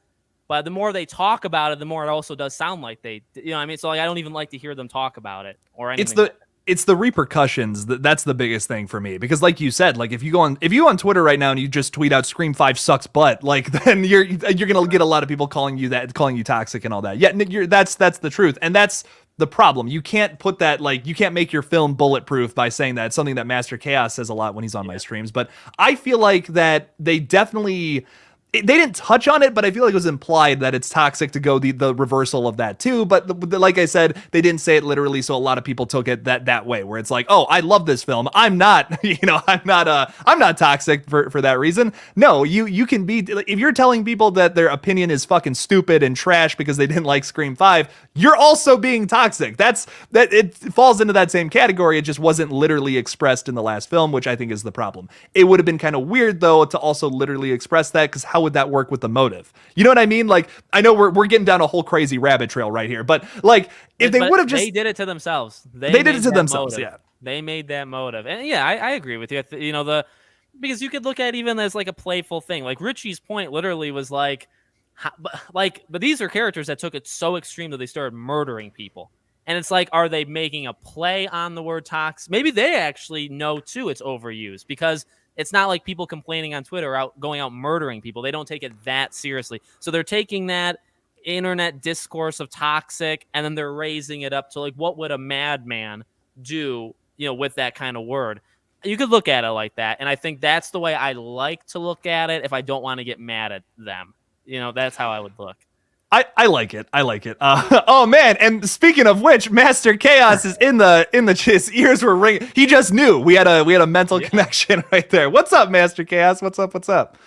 But the more they talk about it, the more it also does sound like they, you know what I mean? So like, I don't even like to hear them talk about it or anything. It's the repercussions that's the biggest thing for me, because like you said, like if you go on Twitter right now and you just tweet out Scream 5 sucks butt, like then you're gonna get a lot of people calling you toxic and all that. Yeah, that's the truth, and that's the problem. You can't put that, like, you can't make your film bulletproof by saying that. It's something that Master Chaos says a lot when he's on my streams, but I feel like that they definitely. They didn't touch on it, but I feel like it was implied that it's toxic to go the reversal of that too. But like I said, they didn't say it literally, so a lot of people took it that way, where it's like, oh, I love this film. I'm not, I'm not toxic for that reason. No, you can be, if you're telling people that their opinion is fucking stupid and trash because they didn't like Scream 5, you're also being toxic. That it falls into that same category. It just wasn't literally expressed in the last film, which I think is the problem. It would have been kind of weird though to also literally express that, because how would that work with the motive? You know what I mean? Like, I know we're getting down a whole crazy rabbit trail right here, but like, if they would have just, they did it to themselves. They did it to themselves. Motive. Yeah, they made that motive, and yeah, I agree with you. Because you could look at it even as like a playful thing. Like Richie's point literally was like, but these are characters that took it so extreme that they started murdering people. And it's like, are they making a play on the word toxic? Maybe they actually know too it's overused, because it's not like people complaining on Twitter going out murdering people. They don't take it that seriously. So they're taking that internet discourse of toxic, and then they're raising it up to like, what would a madman do, with that kind of word? You could look at it like that. And I think that's the way I like to look at it if I don't want to get mad at them. That's how I would look. I like it. Oh man! And speaking of which, Master Chaos is in the his ears were ringing. He just knew we had a mental connection right there. What's up, Master Chaos? What's up?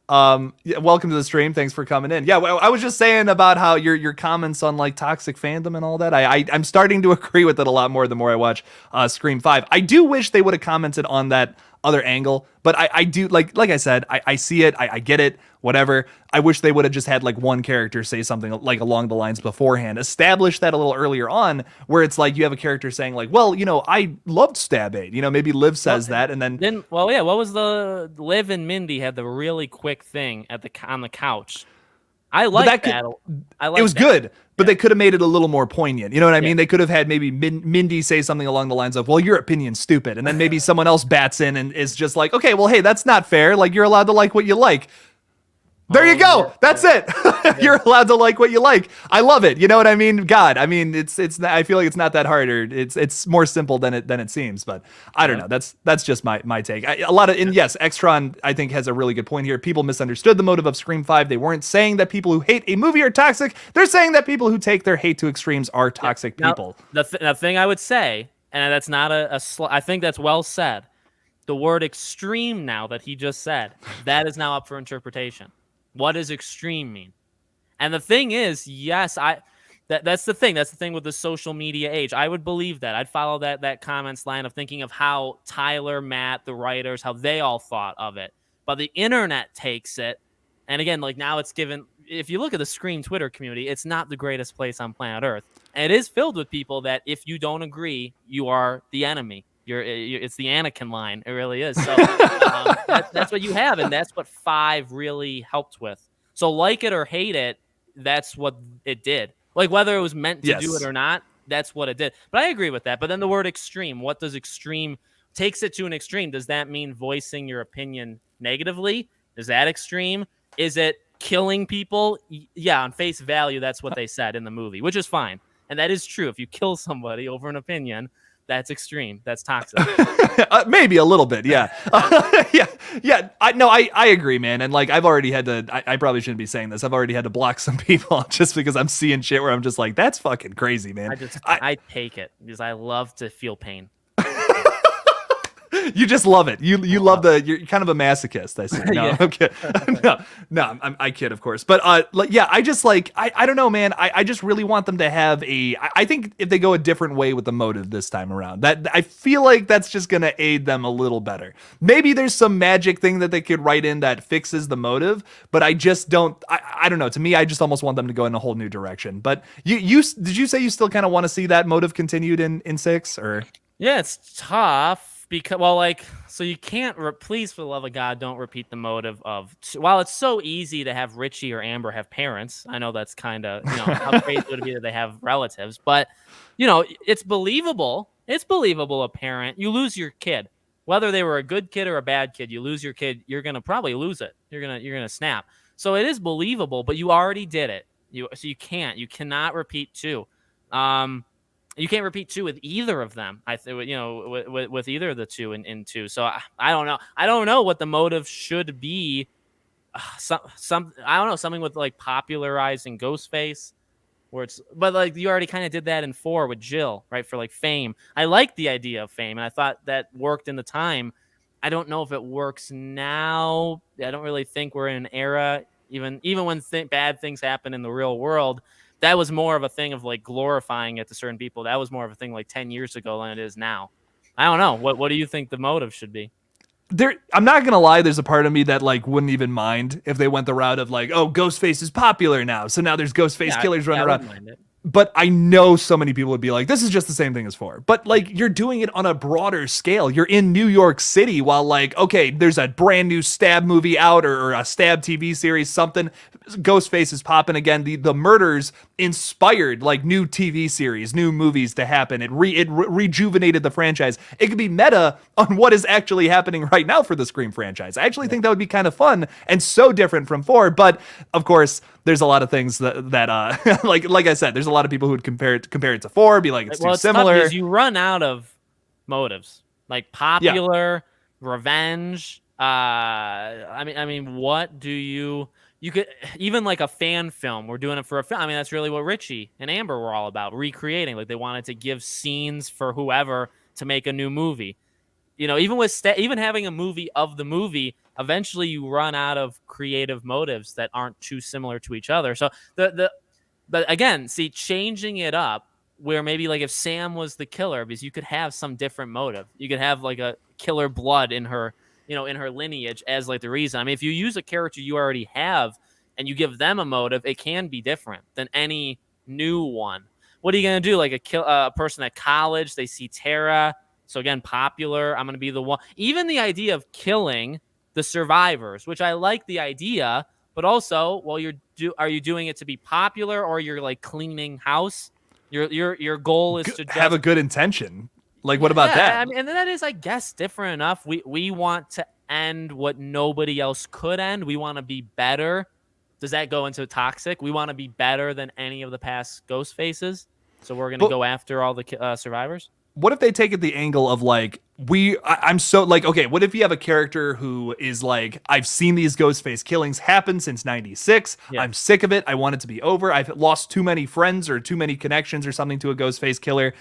Welcome to the stream. Thanks for coming in. Yeah, I was just saying about how your comments on like toxic fandom and all that. I'm starting to agree with it a lot more the more I watch Scream 5. I do wish they would have commented on that other angle, but I do like I said, I see it, I get it, whatever. I wish they would have just had like one character say something like along the lines beforehand, establish that a little earlier on, where it's like you have a character saying like, well, I loved Stab 8, maybe Liv says that, and then what was the Liv and Mindy had the really quick thing on the couch. I like that. It was good, but they could have made it a little more poignant. You know what I mean? They could have had maybe Mindy say something along the lines of, well, your opinion's stupid. And then maybe someone else bats in and is just like, okay, well, hey, that's not fair. Like, you're allowed to like what you like. There you go. That's it. You're allowed to like what you like. I love it. You know what I mean? God, I mean, it's. I feel like it's not that hard, or it's more simple than it seems. But I don't know. That's just my take. Yes, Extron I think has a really good point here. People misunderstood the motive of Scream 5. They weren't saying that people who hate a movie are toxic. They're saying that people who take their hate to extremes are toxic people. The thing I would say, and that's not I think that's well said. The word extreme now that he just said, that is now up for interpretation. What does extreme mean? And the thing is, yes, that's the thing. That's the thing with the social media age. I would believe that. I'd follow that comments line of thinking of how Tyler, Matt, the writers, how they all thought of it. But the internet takes it. And again, like now it's given, if you look at the Scream Twitter community, it's not the greatest place on planet Earth. And it is filled with people that if you don't agree, you are the enemy. It's the Anakin line. It really is. So that's what you have, and that's what 5 really helped with. So like it or hate it, that's what it did. Like whether it was meant to do Yes. it or not, that's what it did. But I agree with that. But then the word extreme, what does extreme takes it to an extreme? Does that mean voicing your opinion negatively? Is that extreme? Is it killing people? Yeah, on face value, that's what they said in the movie, which is fine. And that is true. If you kill somebody over an opinion, that's extreme. That's toxic. Maybe a little bit, yeah. Yeah. I agree, man. And like, I've already had to. I probably shouldn't be saying this. I've already had to block some people just because I'm seeing shit where I'm just like, that's fucking crazy, man. I take it because I love to feel pain. You just love it. You love you're kind of a masochist, I see. No, Yeah. okay. No, I kid, of course. But yeah, I just like, I don't know, man. I just really want them to have I think if they go a different way with the motive this time around, that I feel like that's just going to aid them a little better. Maybe there's some magic thing that they could write in that fixes the motive, but I just don't, I don't know. To me, I just almost want them to go in a whole new direction. But did you say you still kind of want to see that motive continued in 6 or? Yeah, it's tough. Because, well, like, so you can't, please, for the love of God, don't repeat the motive of, while it's so easy to have Richie or Amber have parents, I know that's kind of, how crazy would it be that they have relatives, but, it's believable. It's believable a parent, you lose your kid. Whether they were a good kid or a bad kid, you lose your kid, you're going to probably lose it. You're going to snap. So it is believable, but you already did it. So you cannot repeat 2. You can't repeat 2 with either of them. With either of the 2 in 2. So I don't know. I don't know what the motive should be. I don't know, something with like popularizing Ghostface, but like you already kind of did that in 4 with Jill, right? For like fame. I like the idea of fame, and I thought that worked in the time. I don't know if it works now. I don't really think we're in an era, even when bad things happen in the real world. That was more of a thing of like glorifying it to certain people. That was more of a thing like 10 years ago than it is now. I don't know. What do you think the motive should be? I'm not gonna lie, there's a part of me that like wouldn't even mind if they went the route of like, oh, Ghostface is popular now, so now there's Ghostface killers running around. But I know so many people would be like, this is just the same thing as 4. But like, you're doing it on a broader scale. You're in New York City while like, okay, there's a brand new Stab movie out or a Stab TV series, something. Ghostface is popping again. The murders inspired like new TV series, new movies to happen. It rejuvenated the franchise. It could be meta on what is actually happening right now for the Scream franchise. I actually think that would be kind of fun and so different from 4. But of course, there's a lot of things that like I said, there's a lot of people who would compare it to 4, be like it's too similar. Tough because you run out of motives like popular, revenge. I mean, what do you could even like a fan film? We're doing it for a film. I mean, that's really what Richie and Amber were all about, recreating. Like they wanted to give scenes for whoever to make a new movie. Even with even having a movie of the movie, eventually you run out of creative motives that aren't too similar to each other. So but again, see, changing it up where maybe like if Sam was the killer, because you could have some different motive. You could have like a killer blood in her, in her lineage as like the reason. I mean, if you use a character you already have and you give them a motive, it can be different than any new one. What are you going to do? Like a person at college, they see Tara. So again, popular. I'm going to be the one. Even the idea of killing the survivors, which I like the idea, but also, well, are you doing it to be popular or you're like cleaning house? Your goal is to have a good intention. Like, what about that? I mean, and that is, I guess, different enough. We want to end what nobody else could end. We want to be better. Does that go into toxic? We want to be better than any of the past ghost faces. So we're going to go after all the survivors. What if they take it the angle of like, I'm so like, okay, what if you have a character who is like, I've seen these Ghostface killings happen since 96. Yeah. I'm sick of it. I want it to be over. I've lost too many friends or too many connections or something to a Ghostface killer.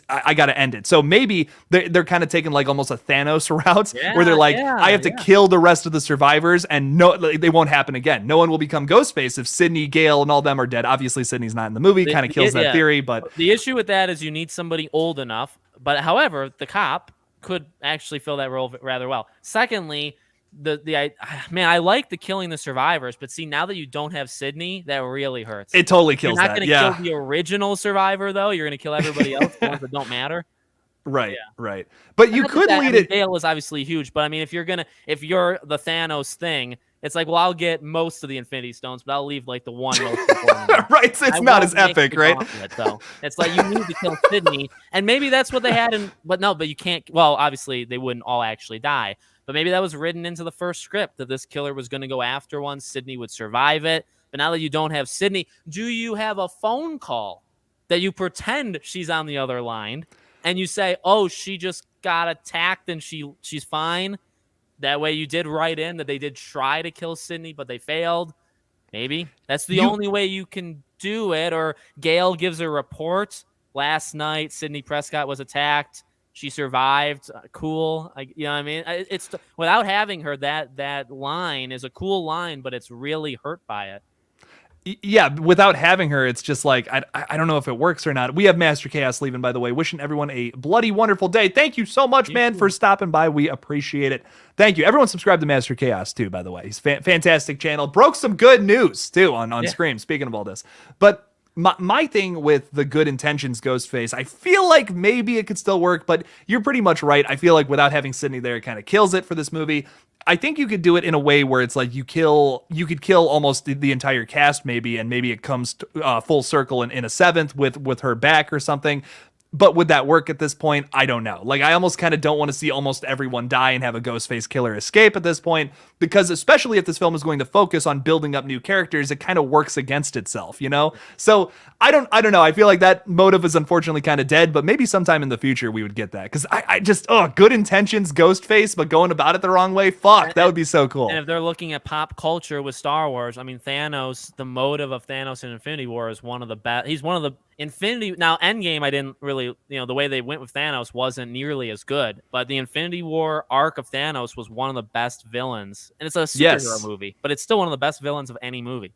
I got to end it. So maybe they're kind of taking like almost a Thanos route where they're like, I have to kill the rest of the survivors and they won't happen again. No one will become Ghostface if Sidney, Gale, and all them are dead. Obviously, Sidney's not in the movie. Kind of kills that theory. But the issue with that is you need somebody old enough. But however, the cop could actually fill that role rather well. Secondly, I like the killing the survivors, but see, now that you don't have Sidney, that really hurts. It totally kills that. You're not going to kill the original survivor, though. You're going to kill everybody else, the ones that don't matter. Right, right. But you could lead it. Gale is obviously huge, but I mean, if you're the Thanos thing, It's like, well, I'll get most of the Infinity Stones, but I'll leave like the one most important one. Right, so it's not as epic, right? Though. It's like you need to kill Sydney, and maybe that's what they had but you can't. Well, obviously they wouldn't all actually die, but maybe that was written into the first script that this killer was going to go after one. Sydney would survive it, but now that you don't have Sydney, do you have a phone call that you pretend she's on the other line, and you say, "Oh, she just got attacked and she's fine." That way you did write in that they did try to kill Sydney, but they failed. Maybe. That's the only way you can do it. Or Gail gives a report. Last night, Sydney Prescott was attacked. She survived. Cool. You know what I mean? It's without having her, that line is a cool line, but it's really hurt by it. Yeah, without having her, it's just like, I don't know if it works or not. We have Master Chaos leaving, by the way. Wishing everyone a bloody wonderful day. Thank you so much, man, for stopping by. We appreciate it. Thank you. Everyone subscribe to Master Chaos, too, by the way. He's fantastic channel. Broke some good news, too, on Scream, speaking of all this. But my thing with the good intentions Ghostface, I feel like maybe it could still work, but you're pretty much right. I feel like without having Sydney there, it kind of kills it for this movie. I think you could do it in a way where it's like you could kill almost the entire cast maybe, and maybe it comes full circle in a seventh with her back or something. But would that work at this point? I don't know. Like, I almost kind of don't want to see almost everyone die and have a Ghostface killer escape at this point, because especially if this film is going to focus on building up new characters, it kind of works against itself, you know? So I don't know. I feel like that motive is unfortunately kind of dead, but maybe sometime in the future we would get that. Because I just, good intentions, Ghostface, but going about it the wrong way. Fuck, that would be so cool. And if they're looking at pop culture with Star Wars, I mean, Thanos, the motive of Thanos in Infinity War is one of the best. He's one of the now Endgame, I didn't really, the way they went with Thanos wasn't nearly as good, but the Infinity War arc of Thanos was one of the best villains, and it's a superhero movie, but it's still one of the best villains of any movie.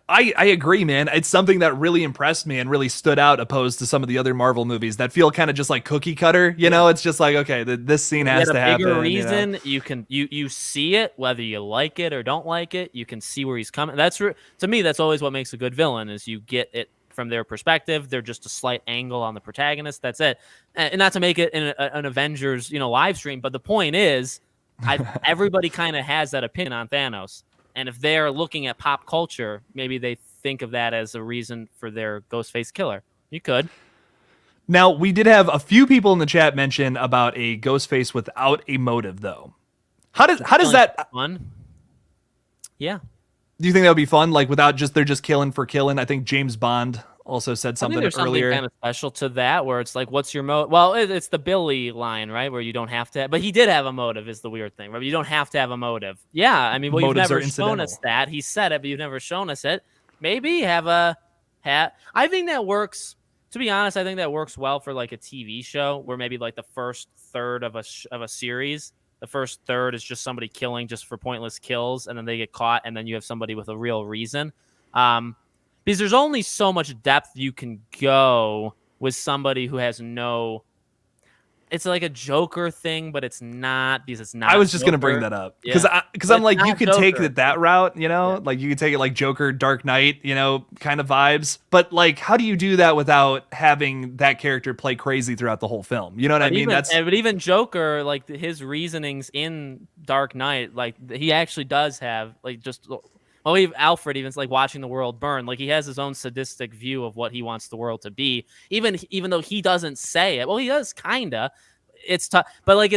I agree, man. It's something that really impressed me and really stood out opposed to some of the other Marvel movies that feel kind of just like cookie cutter, you know? It's just like, okay, this scene has to happen. Bigger reason, you see it, whether you like it or don't like it, you can see where he's coming. To me, that's always what makes a good villain, is you get it from their perspective. They're just a slight angle on the protagonist. That's it. And not to make it an Avengers, live stream, but the point is, everybody kind of has that opinion on Thanos. And if they're looking at pop culture, maybe they think of that as a reason for their Ghostface killer. You could. Now, we did have a few people in the chat mention about a Ghostface without a motive, though. How does that fun? Yeah. Do you think that would be fun? Like, without they're just killing for killing? I think James Bond also said something there's earlier. Something kind of special to that, where it's like, what's your motive? Well, it's the Billy line, right? Where you don't have to, but he did have a motive, is the weird thing, right? You don't have to have a motive. Yeah, I mean, well, you've never shown us that. He said it, but you've never shown us it. Maybe have a hat. I think that works. To be honest, I think that works well for like a TV show, where maybe like the first third of a series, the first third is just somebody killing just for pointless kills, and then they get caught, and then you have somebody with a real reason. Because there's only so much depth you can go with somebody who has no... It's like a Joker thing, but it's not, because it's not. I was just going to bring that up. Because I'm like, you could take it that route, Like, you could take it like Joker, Dark Knight, kind of vibes. But, like, how do you do that without having that character play crazy throughout the whole film? You know what I mean? But even Joker, like, his reasonings in Dark Knight, like, he actually does have, like, just... Well, Alfred even's like watching the world burn. Like, he has his own sadistic view of what he wants the world to be, even though he doesn't say it. Well, he does kinda. It's tough, but like,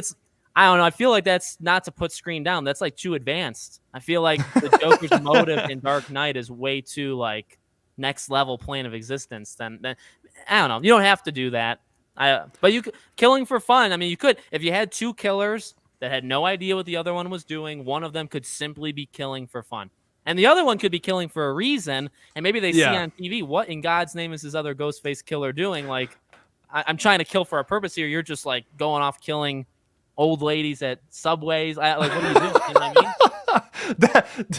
I don't know. I feel like that's not to put Scream down. That's like too advanced. I feel like the Joker's motive in Dark Knight is way too like next level plane of existence. Then I don't know. You don't have to do that. But you could, killing for fun. I mean, you could, if you had two killers that had no idea what the other one was doing. One of them could simply be killing for fun. And the other one could be killing for a reason, and maybe they see on TV, what in God's name is this other Ghostface killer doing? Like, I'm trying to kill for a purpose here. You're just, like, going off killing old ladies at Subways. Like, what are you doing? You know what I mean?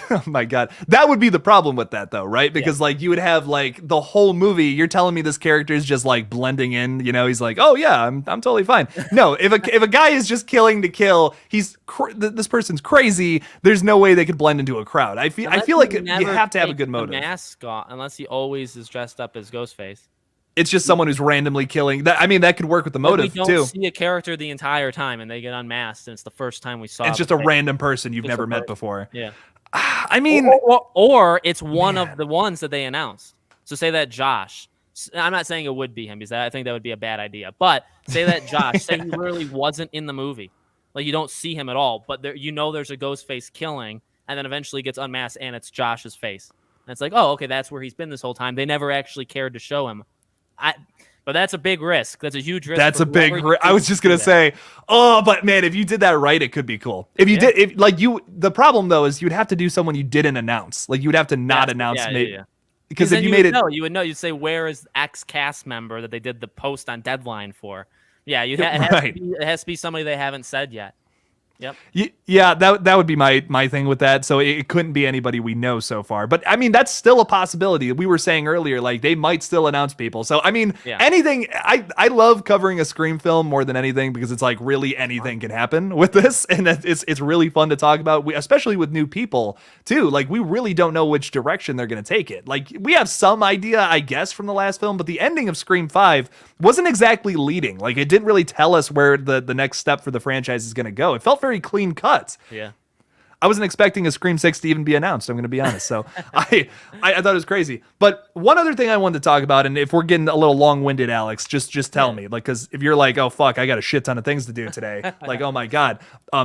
Oh my God. That would be the problem with that, though, right? Because, like, you would have, like, the whole movie, you're telling me this character is just, like, blending in, he's like, oh, yeah, I'm totally fine. No, if a guy is just killing to kill, this person's crazy, there's no way they could blend into a crowd. I feel like you have to have a good motive. Mask off, unless he always is dressed up as Ghostface. It's just someone who's randomly killing. That could work with the motive, too. We don't see a character the entire time, and they get unmasked, and it's the first time we saw it. It's just a random person you've never met before. Yeah. I mean, or it's one of the ones that they announced. So say that Josh. I'm not saying it would be him because I think that would be a bad idea. But say that Josh, say he literally wasn't in the movie, like you don't see him at all, but there, there's a ghost face killing, and then eventually gets unmasked and it's Josh's face. And it's like, oh, okay, that's where he's been this whole time. They never actually cared to show him. But that's a big risk. That's a huge risk. That's a big risk. I was just gonna say, but man, if you did that right, it could be cool. If you did, the problem though is you'd have to do someone you didn't announce. Like you'd have to not announce me. Because if you made it, you would know. You'd say, where is X cast member that they did the post on Deadline for? Yeah, it has to be somebody they haven't said yet. Yep. Yeah, that would be my thing with that. So it couldn't be anybody we know so far. But I mean, that's still a possibility. We were saying earlier, like they might still announce people. So I mean, anything. I love covering a Scream film more than anything because it's like really anything can happen with this, and it's really fun to talk about. Especially with new people too. Like we really don't know which direction they're going to take it. Like we have some idea, I guess, from the last film, but the ending of Scream 5 wasn't exactly leading. Like it didn't really tell us where the next step for the franchise is going to go. It felt very clean cut. Yeah. I wasn't expecting a Scream 6 to even be announced, I'm going to be honest. So I thought it was crazy. But one other thing I wanted to talk about, and if we're getting a little long-winded, Alex, just tell me. Like, because if you're like, oh, fuck, I got a shit ton of things to do today. Like, oh, my God.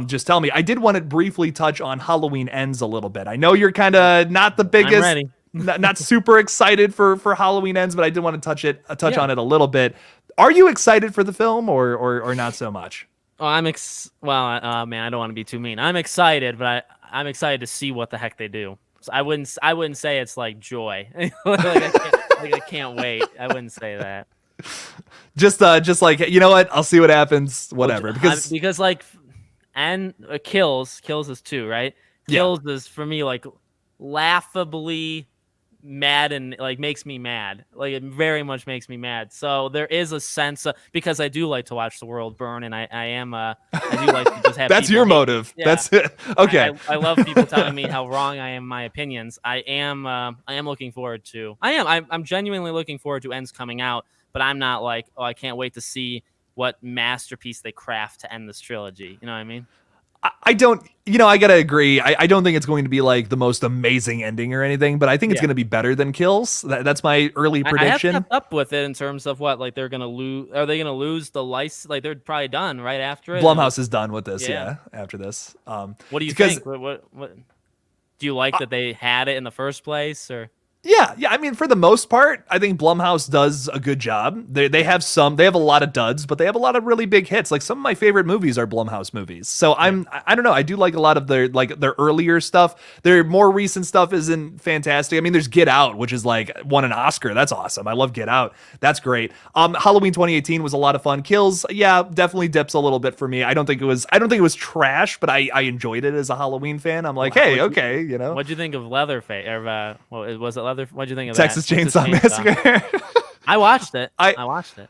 Just tell me. I did want to briefly touch on Halloween Ends a little bit. I know you're kind of not the biggest... I'm ready. not super excited for Halloween Ends, but I did want to touch on it a little bit. Are you excited for the film or not so much? Oh, man, I don't want to be too mean. I'm excited, but I'm excited to see what the heck they do. So I wouldn't say it's like joy. I can't wait. I wouldn't say that. Just like, you know what? I'll see what happens. Whatever. Because like, and Kills is 2, right? Kills is for me like laughably mad and like makes me mad. Like it very much makes me mad. So there is a sense of, because I do like to watch the world burn, and I do like to just have that's your motive. Yeah. That's it. Okay. I love people telling me how wrong I am in my opinions. I am looking forward to I'm genuinely looking forward to Ends coming out, but I'm not like, oh, I can't wait to see what masterpiece they craft to end this trilogy. You know what I mean? I don't, I gotta agree. I don't think it's going to be like the most amazing ending or anything, but I think it's going to be better than Kills. That's my early prediction. I have kept up with it in terms of what, like they're going to lose. Are they going to lose the license? Like they're probably done right after it. Blumhouse is done with this. Yeah. After this. What do you think? What do you like that they had it in the first place, or? Yeah. I mean, for the most part, I think Blumhouse does a good job. They have a lot of duds, but they have a lot of really big hits. Like some of my favorite movies are Blumhouse movies. So I don't know. I do like a lot of their earlier stuff. Their more recent stuff isn't fantastic. I mean, there's Get Out, which is like won an Oscar. That's awesome. I love Get Out. That's great. Halloween 2018 was a lot of fun. Kills, definitely dips a little bit for me. I don't think it was trash, but I enjoyed it as a Halloween fan. I'm like, hey, okay, What'd you think of Leatherface? Or was it What'd you think of Texas Chainsaw Massacre? I watched it. I watched it.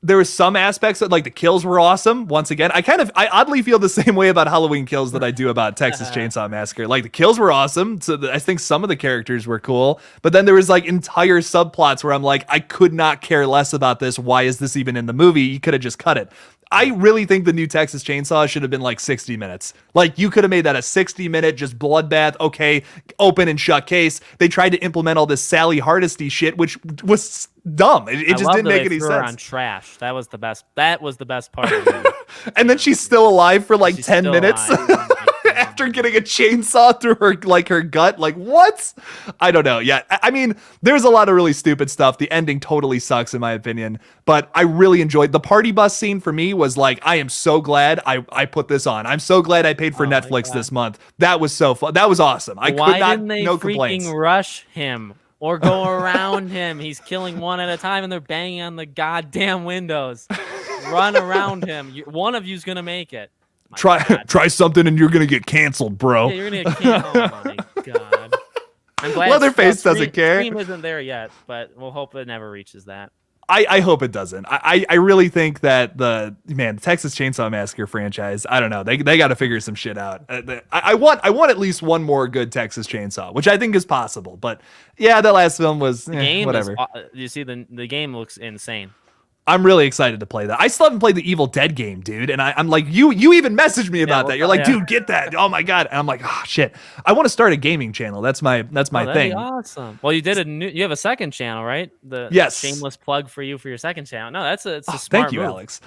There were some aspects that like the kills were awesome. Once again, I oddly feel the same way about Halloween Kills that I do about Texas Chainsaw Massacre. Like the kills were awesome. So I think some of the characters were cool, but then there was like entire subplots where I'm like, I could not care less about this. Why is this even in the movie? You could have just cut it. I really think the new Texas Chainsaw should have been like 60 minutes. Like you could have made that a 60-minute just bloodbath. Okay, open and shut case. They tried to implement all this Sally Hardesty shit, which was dumb. It just didn't make any sense. On trash. That was the best part of it. And then she's still alive for like 10 minutes. After getting a chainsaw through her gut. Like, what? I don't know. Yeah, I mean, there's a lot of really stupid stuff. The ending totally sucks, in my opinion. But I really enjoyed the party bus scene. For me was like, I am so glad I put this on. I'm so glad I paid for Netflix this month. That was so fun. That was awesome. Why didn't they freaking rush him or go around him? He's killing one at a time, and they're banging on the goddamn windows. Run around him. One of you's gonna make it. Try something and you're gonna get canceled, bro. Yeah, you're gonna get canceled. Oh my god. I'm glad Leatherface doesn't care. Scream isn't there yet, but we'll hope it never reaches that. I hope it doesn't. I really think that the Texas Chainsaw Massacre franchise, I don't know. They got to figure some shit out. I want at least one more good Texas Chainsaw, which I think is possible. But yeah, that last film was whatever. You see the game looks insane. I'm really excited to play that. I still haven't played the Evil Dead game, dude. And I'm like, you even messaged me about that. You're like, dude, get that. Oh my God. And I'm like, oh shit. I want to start a gaming channel. That's my that'd thing. Be awesome. Well, you have a second channel, right? Yes. Shameless plug for you for your second channel. No, it's a smart thank you, move. Alex.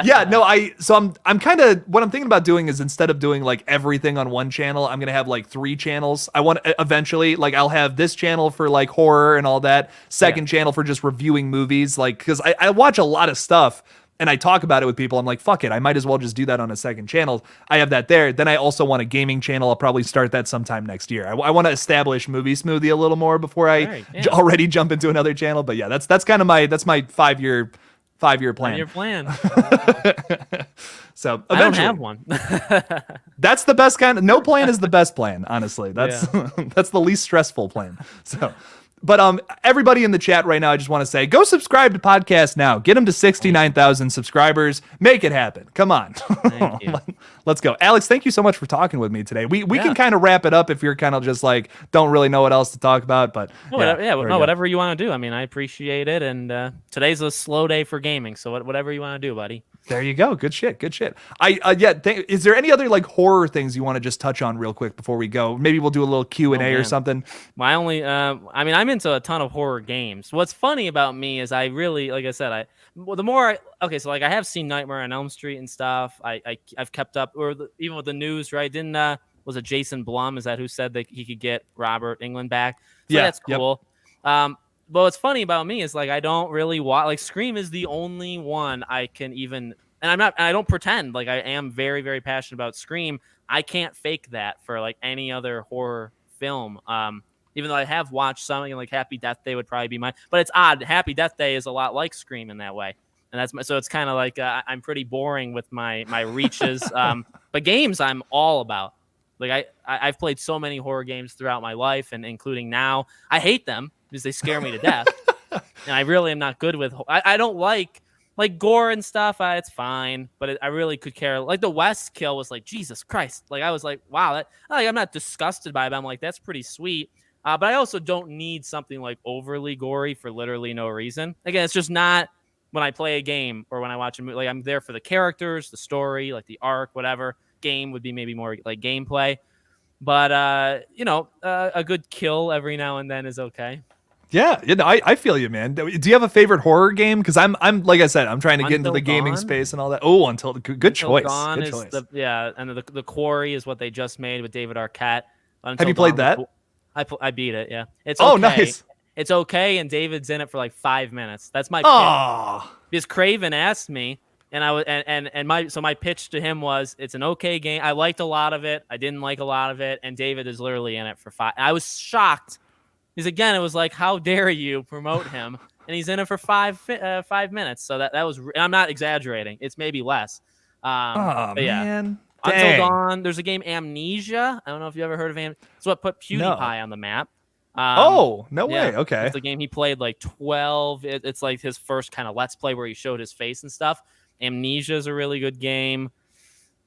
Yeah. No, I'm kind of, what I'm thinking about doing is instead of doing like everything on one channel, I'm going to have like 3 channels. I want eventually, like I'll have this channel for like horror and all that. Second channel for just reviewing movies. Like, cause I watch a lot of stuff and I talk about it with people. I'm like, fuck it. I might as well just do that on a second channel. I have that there. Then I also want a gaming channel. I'll probably start that sometime next year. I want to establish Movie Smoothie a little more before I already jump into another channel. But yeah, that's kind of my 5-year plan. Your plan. So I don't have one. That's the best kind. No plan is the best plan. Honestly, that's that's the least stressful plan. So. But everybody in the chat right now, I just want to say, go subscribe to podcast now. Get them to 69,000 subscribers. Make it happen. Come on. Thank you. Let's go. Alex, thank you so much for talking with me today. We can kind of wrap it up if you're kind of just like, don't really know what else to talk about. But whatever you want to do. I mean, I appreciate it. And today's a slow day for gaming. So whatever you want to do, buddy. There you go. Good shit. Is there any other like horror things you want to just touch on real quick before we go? Maybe we'll do a little Q&A or something. I'm into a ton of horror games. What's funny about me is I really, like I said, I have seen Nightmare on Elm Street and stuff. I've kept up, even with the news, right? Was it Jason Blum? Is that who said that he could get Robert Englund back? So that's cool. Yep. But what's funny about me is like I don't really watch. Like Scream is the only one I can even, and I don't pretend like I am very, very passionate about Scream. I can't fake that for like any other horror film. Even though I have watched something like Happy Death Day would probably be mine, but it's odd. Happy Death Day is a lot like Scream in that way, and so it's kind of like I'm pretty boring with my reaches. But games I'm all about. Like I've played so many horror games throughout my life, and including now. I hate them because they scare me to death, and I really am not good with. I don't like gore and stuff. It's fine, but I really could care. Like the West kill was like Jesus Christ. Like I was like, wow, I'm not disgusted by it. But I'm like, that's pretty sweet. But I also don't need something like overly gory for literally no reason. Again, it's just not when I play a game or when I watch a movie. Like I'm there for the characters, the story, like the arc, whatever. Game would be maybe more like gameplay. But, a good kill every now and then is okay. Yeah, I feel you, man. Do you have a favorite horror game? Because I'm like I said, I'm trying to get into the gaming space and all that. Oh, good choice. Dawn good is choice. And the Quarry is what they just made with David Arquette. Have you played that? I beat it. Yeah, it's okay. Oh, nice. It's okay, and David's in it for like 5 minutes. That's my pitch. Because Craven asked me, and I was my pitch to him was it's an okay game. I liked a lot of it. I didn't like a lot of it, and David is literally in it for 5. I was shocked. Because again, it was like, how dare you promote him? And he's in it for 5 minutes. So that was. I'm not exaggerating. It's maybe less. Man. Until Dawn. There's a game Amnesia. I don't know if you ever heard of Amnesia. It's what put PewDiePie on the map. No way. Okay. It's the game he played like 12. It's like his first kind of Let's Play where he showed his face and stuff. Amnesia is a really good game.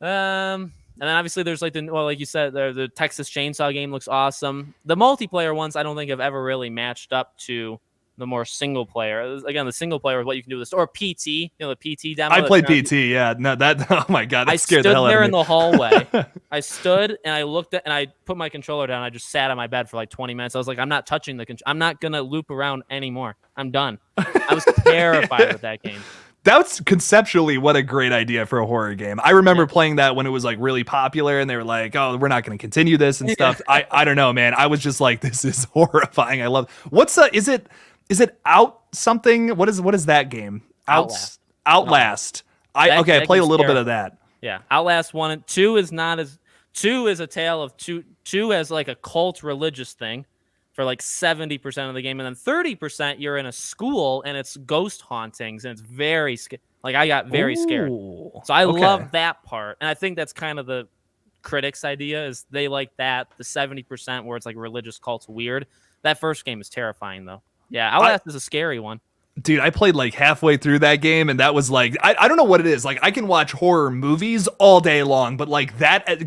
And then obviously there's like like you said, the Texas Chainsaw game looks awesome. The multiplayer ones I don't think have ever really matched up to the more single player. Again, the single player is what you can do with this. Or PT, the PT demo. I played PT, yeah. No, that, oh my God, that scared the hell out of me. I stood there in the hallway. I stood and I looked at, and I put my controller down. I just sat on my bed for like 20 minutes. I was like, I'm not touching the controller. I'm not going to loop around anymore. I'm done. I was terrified with that game. That's conceptually what a great idea for a horror game. I remember playing that when it was like really popular and they were like, oh, we're not going to continue this and stuff. I don't know, man. I was just like, this is horrifying. I love is it Out something? What is that game? Outlast. I played a little bit of that. Yeah. Outlast 1 and 2 is not as 2 is a tale of two as like a cult religious thing for like 70% of the game, and then 30% you're in a school and it's ghost hauntings and it's very like I got very scared. So I love that part, and I think that's kind of the critics' idea is they like that the 70% where it's like religious cults weird. That first game is terrifying though. Yeah, Outlast is a scary one. Dude, I played like halfway through that game, and that was like, I don't know what it is. Like, I can watch horror movies all day long, but like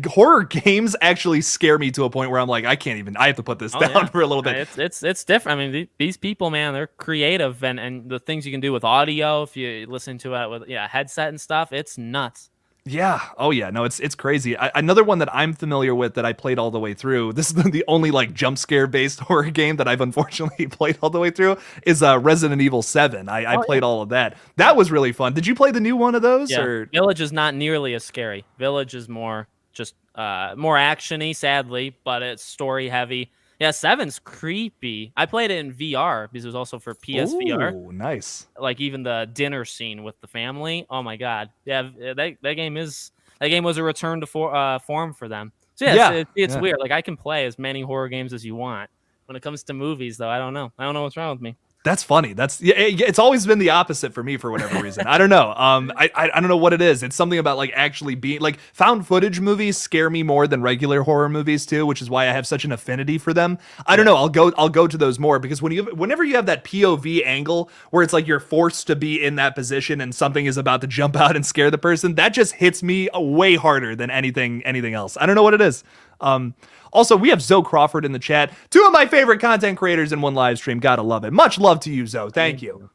horror games actually scare me to a point where I'm like, I have to put this down for a little bit. It's different. I mean, these people, man, they're creative, and the things you can do with audio, if you listen to it with a headset and stuff, it's nuts. Yeah. Oh yeah. No, it's crazy. Another one that I'm familiar with that I played all the way through. This is the only like jump scare based horror game that I've unfortunately played all the way through is Resident Evil 7. I played all of that. That was really fun. Did you play the new one of those? Yeah. Or? Village is not nearly as scary. Village is more just more actiony, sadly, but it's story heavy. Yeah, 7's creepy. I played it in VR because it was also for PSVR. Oh, nice. Like even the dinner scene with the family. Oh my god. Yeah, that game was a return to form for them. So it's weird. Like I can play as many horror games as you want. When it comes to movies, though, I don't know. I don't know what's wrong with me. That's funny. It's always been the opposite for me for whatever reason. I don't know. I don't know what it is. It's something about like actually being like found footage movies scare me more than regular horror movies too, which is why I have such an affinity for them. I don't know. I'll go to those more because whenever you have that POV angle where it's like you're forced to be in that position and something is about to jump out and scare the person, that just hits me way harder than anything else. I don't know what it is. Also, we have Zoe Crawford in the chat. 2 of my favorite content creators in one live stream. Gotta love it. Much love to you, Zoe. Thank you.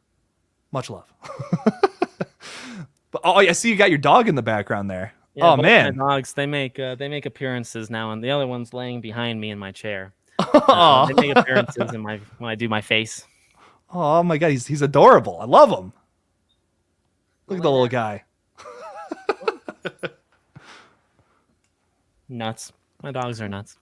Much love. I see you got your dog in the background there. Yeah, oh man, my dogs they make appearances now, and the other one's laying behind me in my chair. They make appearances when I do my face. Oh my god, he's adorable. I love him. Look at the little guy. Nuts. My dogs are nuts.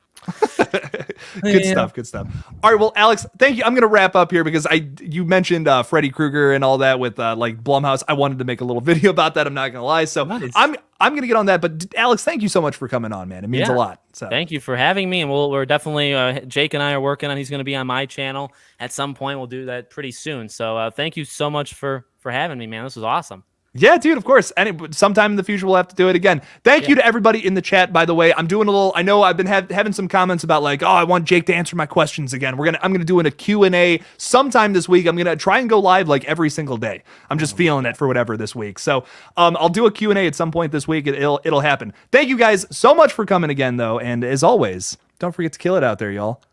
Good stuff. All right, well, Alex, thank you. I'm gonna wrap up here because you mentioned Freddy Krueger and all that with like Blumhouse. I wanted to make a little video about that. I'm not gonna lie, so nice. I'm gonna get on that. But Alex, thank you so much for coming on, man. It means a lot. So thank you for having me, and we're definitely Jake and I are working on. He's gonna be on my channel at some point. We'll do that pretty soon. So thank you so much for having me, man. This was awesome. Yeah, dude, of course. And sometime in the future, we'll have to do it again. Thank you to everybody in the chat, by the way. I'm doing a little, I know I've been having some comments about like, oh, I want Jake to answer my questions again. I'm going to do a Q&A sometime this week. I'm going to try and go live like every single day. I'm just feeling it for whatever this week. So I'll do a Q&A at some point this week. It'll happen. Thank you guys so much for coming again, though. And as always, don't forget to kill it out there, y'all.